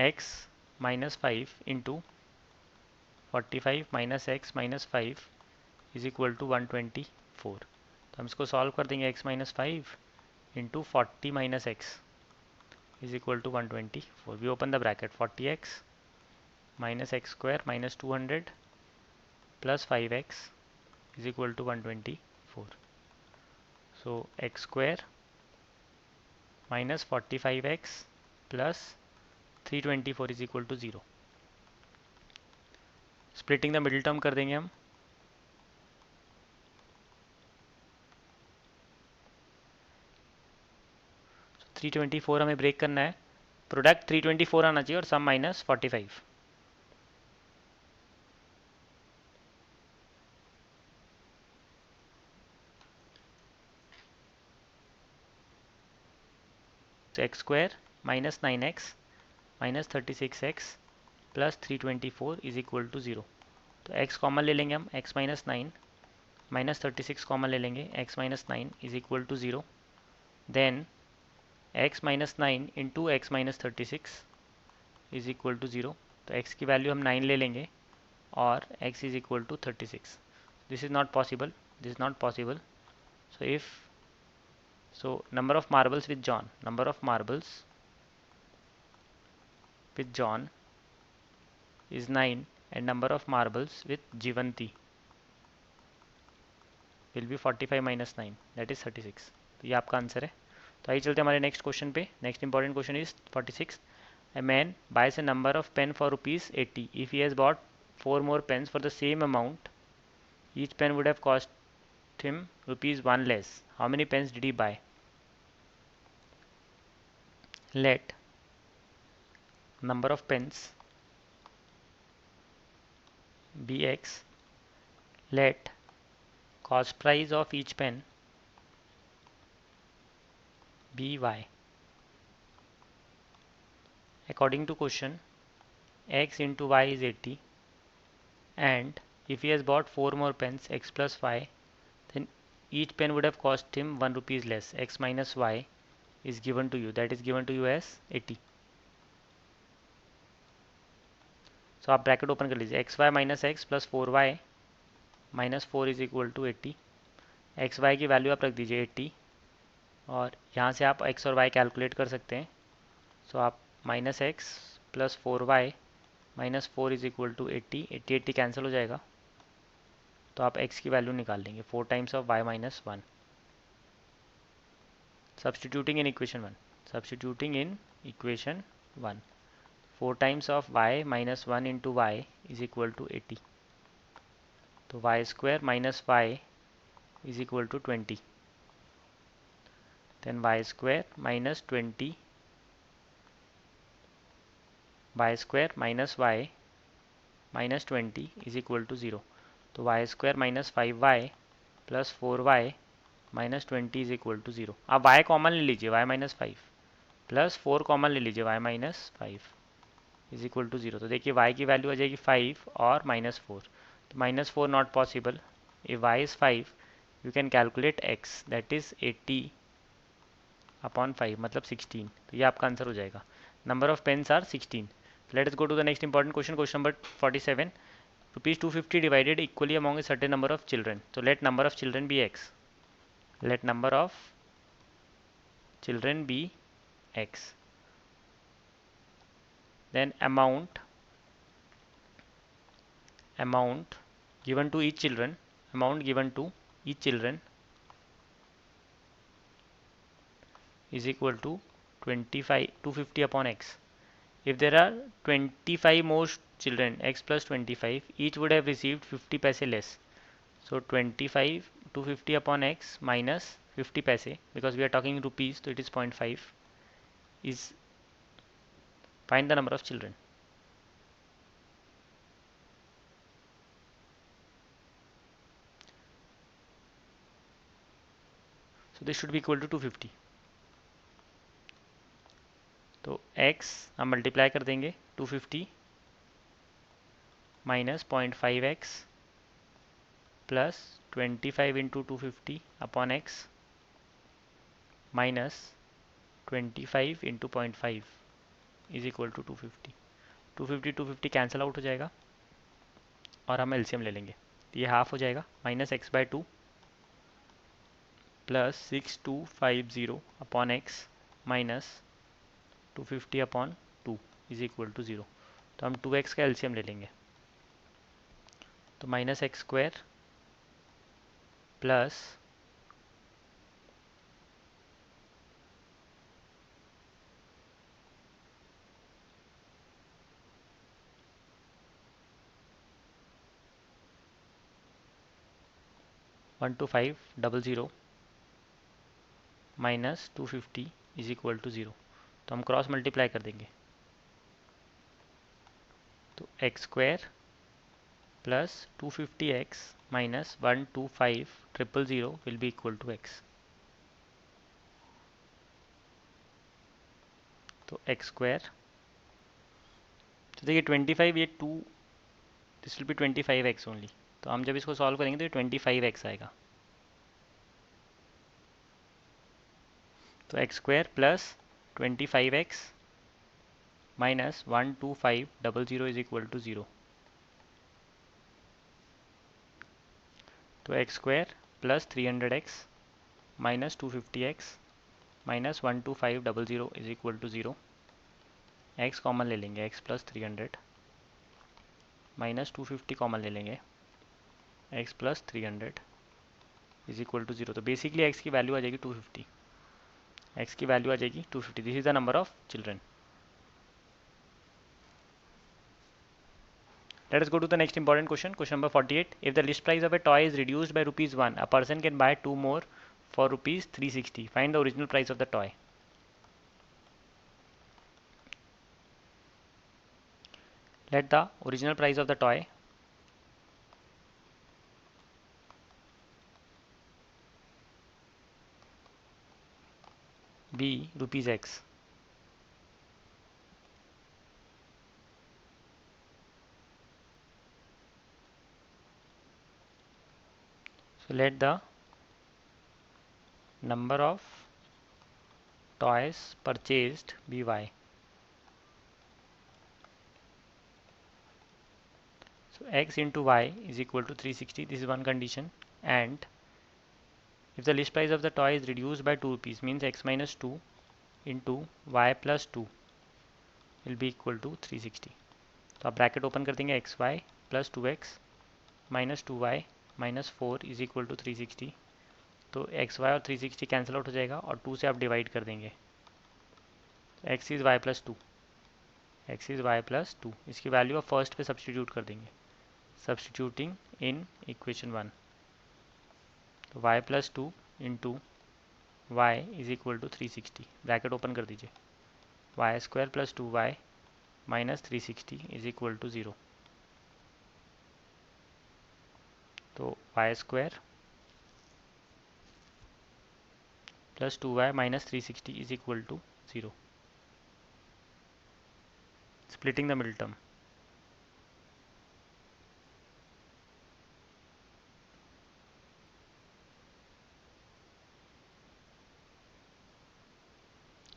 x minus 5 into 45 minus x minus 5 is equal to 124. तो हम इसको solve कर देंगे. x minus 5 into 40 minus x is equal to 124. We open the bracket. 40x minus x square minus 200 plus 5x is equal to 124. So x square minus 45x plus 324 is equal to 0. Splitting the middle term कर देंगे हम. So 324 हमें break करना है. Product 324 आना चाहिए और सम minus 45. तो x square minus 9x minus 36x plus 324 is equal to 0. तो x कॉमन ले लेंगे हम. x माइनस 9 माइनस 36 कॉमन ले लेंगे. x minus 9 is equal to 0. Then x minus 9 into x minus 36 is equal to 0. तो x की value हम 9 ले लेंगे और x is equal to 36. This is not possible. This is not possible. So if so number of marbles with John is 9 and number of marbles with Jivanti will be 45 minus 9, that is 36. तो ये आपका answer है. तो आइए चलते हैं हमारे next question पे. Next important question is 46. A man buys a number of pen for rupees 80. If he has bought 4 more pens for the same amount, each pen would have cost him rupees 1 less. How many pens did he buy? Let number of pens be x. Let cost price of each pen be y. According to question, x into y is 80, and if he has bought 4 more pens, x plus y, then each pen would have cost him 1 rupees less. X minus y is given to you, that is given to you as 80. So आप bracket open कर लीजिए. X y minus x plus 4y minus 4 is equal to 80. X y की value आप रख दीजिए 80, और यहाँ से आप x और y कैलकुलेट कर सकते हैं. सो आप minus x plus 4y minus 4 is equal to 80. 80 cancel हो जाएगा, तो आप x की वैल्यू निकाल लेंगे. 4 times of y minus 1. Substituting in equation 1. 1. 4 times of y minus 1 into y is equal to 80. तो y square minus y is equal to 20. Then y square minus 20, y square minus y minus 20 is equal to 0. तो y square minus 5y plus 4y minus 20 is equal to 0. आप y common ले लीजिए, y minus 5 plus 4 common ले लीजिए, y minus 5 is equal to 0. तो देखिए y की value आ जाएगी 5 और माइनस 4. तो minus 4 not possible. If y is 5 you can calculate x, that is 80 upon 5 मतलब 16. तो ये आपका आंसर हो जाएगा. Number of pens are 16. Let us go to the next important question. Question number 47. Rupees 250 divided equally among a certain number of children. So let number of children be x. Let number of children be x. Then amount given to each children, amount given to each children is equal to 250 upon x. If there are 25 more children, x plus 25, each would have received 50 paise less. So 25 250 upon x minus 50 paise, because we are talking rupees, so it is 0.5, is find the number of children. So this should be equal to 250. तो x हम multiply कर देंगे 250 minus 0.5x plus 25 into 250 upon x minus 25 into 0.5 is equal to 250. 250 cancel out हो जाएगा और हम LCM ले लेंगे. ये हाफ हो जाएगा. Minus x by 2 plus 6250 upon x minus 250 upon 2 is equal to 0. तो हम 2x का एलसीएम ले लेंगे. तो minus x square plus 12500 minus 250 is equal to 0. तो हम क्रॉस मल्टीप्लाई कर देंगे. तो x square plus 250x minus 12500 will be equal to x. तो एक्स स्क्वायर, तो देखिए 25, ये 2, this will be 25x only. तो हम जब इसको सॉल्व करेंगे तो ये 25x आएगा. तो x square plus 25x minus 12500 is equal to 0. तो x square plus 300x minus 250x minus 12500 is equal to 0. x common ले लेंगे, x प्लस 300 माइनस 250 कॉमन ले लेंगे, x plus 300 is equal to 0. तो बेसिकली x की value आ जाएगी 250. x की वैल्यू आ जाएगी 250. This is the number of children. Let us go to the next important question. Question number 48. If the list price of a toy is reduced by rupees 1, a person can buy 2 more for rupees 360. Find the original price of the toy. Let the original price of the toy be rupees x. So let the number of toys purchased be y. So x into y is equal to 360. This is one condition. And if the list price of the toy is reduced by 2 rupees, means x minus 2 into y plus 2 will be equal to 360. तो आप bracket open कर देंगे, x y plus 2x minus 2y minus 4 is equal to 360. तो x Y और 360 cancel out हो जाएगा और 2 से आप डिवाइड कर देंगे. X is why plus 2. x is y plus 2, इसकी वैल्यू आप फर्स्ट पे सब्सटीट्यूट कर देंगे, सब्सटीट्यूटिंग इन इक्वेशन 1, तो y plus 2 into y is equal to 360, bracket open कर दीजिए, y square plus 2y minus 360 is equal to 0, तो y square plus 2y minus 360 is equal to 0, splitting the middle term.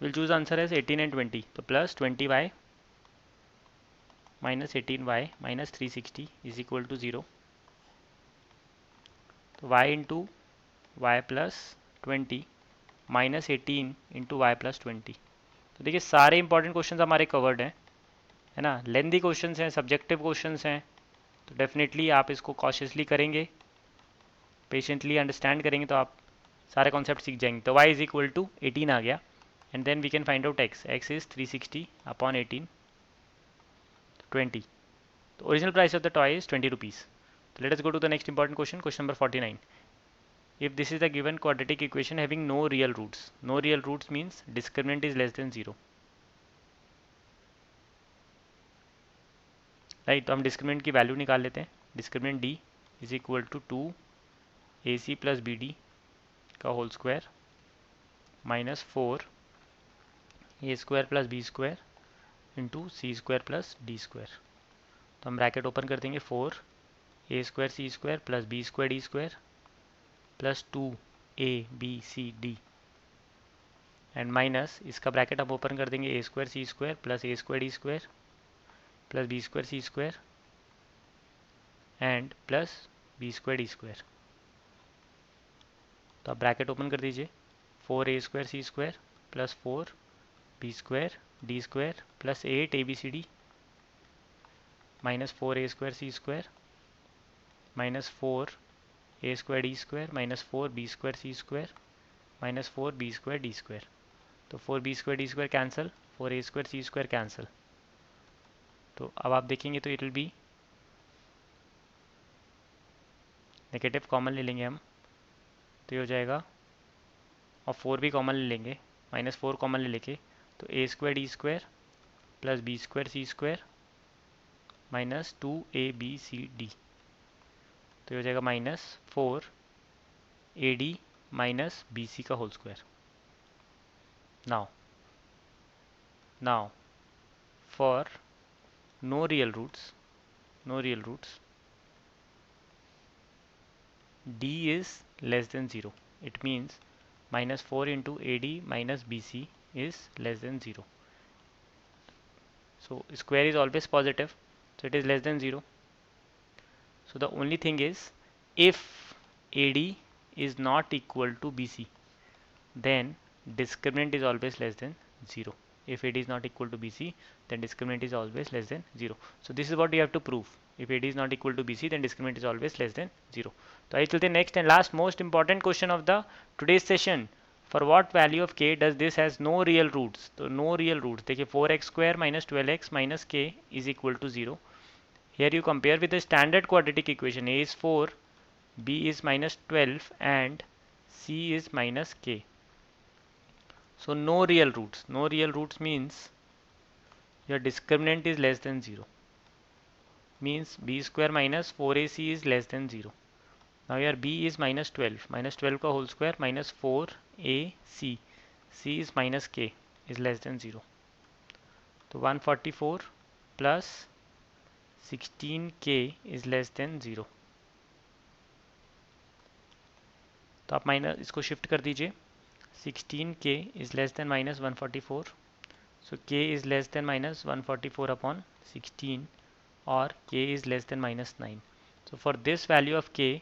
We'll choose answer as 18 and 20. So plus 20y minus 18y minus 360 is equal to 0. तो y into y plus 20 minus 18 into y plus 20. तो देखिए सारे important questions हमारे covered हैं, है ना. Lengthy questions हैं, subjective questions हैं, तो डेफिनेटली आप इसको कॉशियसली करेंगे, पेशेंटली अंडरस्टैंड करेंगे तो आप सारे कॉन्सेप्ट सीख जाएंगे. तो y इज इक्वल टू 18 आ गया, and then we can find out x. x इज 360 अपॉन 18, 20. The original price of the toy is 20 rupees. So let us go to the next important question, question number 49. If this is the given quadratic equation having no real roots, no real roots means discriminant is less than 0. Right, तो हम discriminant की value निकाल लेते हैं. Discriminant d is equal to 2ac plus b d का whole square minus 4a square plus B square into c square plus d square. तो हम bracket open कर देंगे, 4a square C square plus B square D square plus 2abcd and minus इसका bracket हम open कर देंगे, a square C square plus a square D square plus B square C square and plus B square D square. तो आप bracket open कर दीजिए, 4a square सी square plus 4b square D square plus 8abcd minus 4a square सी square minus 4a square D square minus 4b square सी square minus 4b square D square. तो 4b square D square cancel, 4a square सी square cancel. तो अब आप देखेंगे तो it will be negative, common ले लेंगे हम, तो ये हो जाएगा, और 4 भी कॉमन ले लेंगे, माइनस 4 कॉमन ले लेके, तो a square D square plus B square C square minus 2abcd. तो ये हो जाएगा माइनस 4ad माइनस bc का whole square. Now for no real roots, d is less than 0. It means minus 4 into ad minus bc is less than 0. So square is always positive, so it is less than 0. So the only thing is, if ad is not equal to bc, then discriminant is always less than 0. If ad is not equal to bc, then discriminant is always less than 0. So this is what you have to prove. If ad is not equal to bc, then discriminant is always less than 0. तो आइए चलते हैं next and last most important question of the today's session. For what value of k does this has no real roots? तो no real roots देखिए, 4x square minus 12x minus k is equal to 0. Here you compare with the standard quadratic equation. A is 4, b is minus 12 and c is minus k. So no real roots. No real roots means your discriminant is less than 0. Means b square minus 4ac is less than 0. Now your b is minus 12. Minus 12 का whole square minus 4ac. c is minus k is less than 0. तो 144 plus 16k is less than 0. तो आप minus इसको shift कर दीजिए, 16k is less than minus 144. So k is less than minus 144 upon 16, or k is less than minus 9. So for this value of k,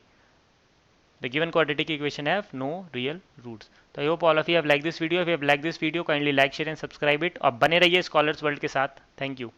the given quadratic equation have no real roots. So I hope all of you have liked this video. If you have liked this video, kindly like, share and subscribe it. और बने रहिए scholars world के साथ. Thank you.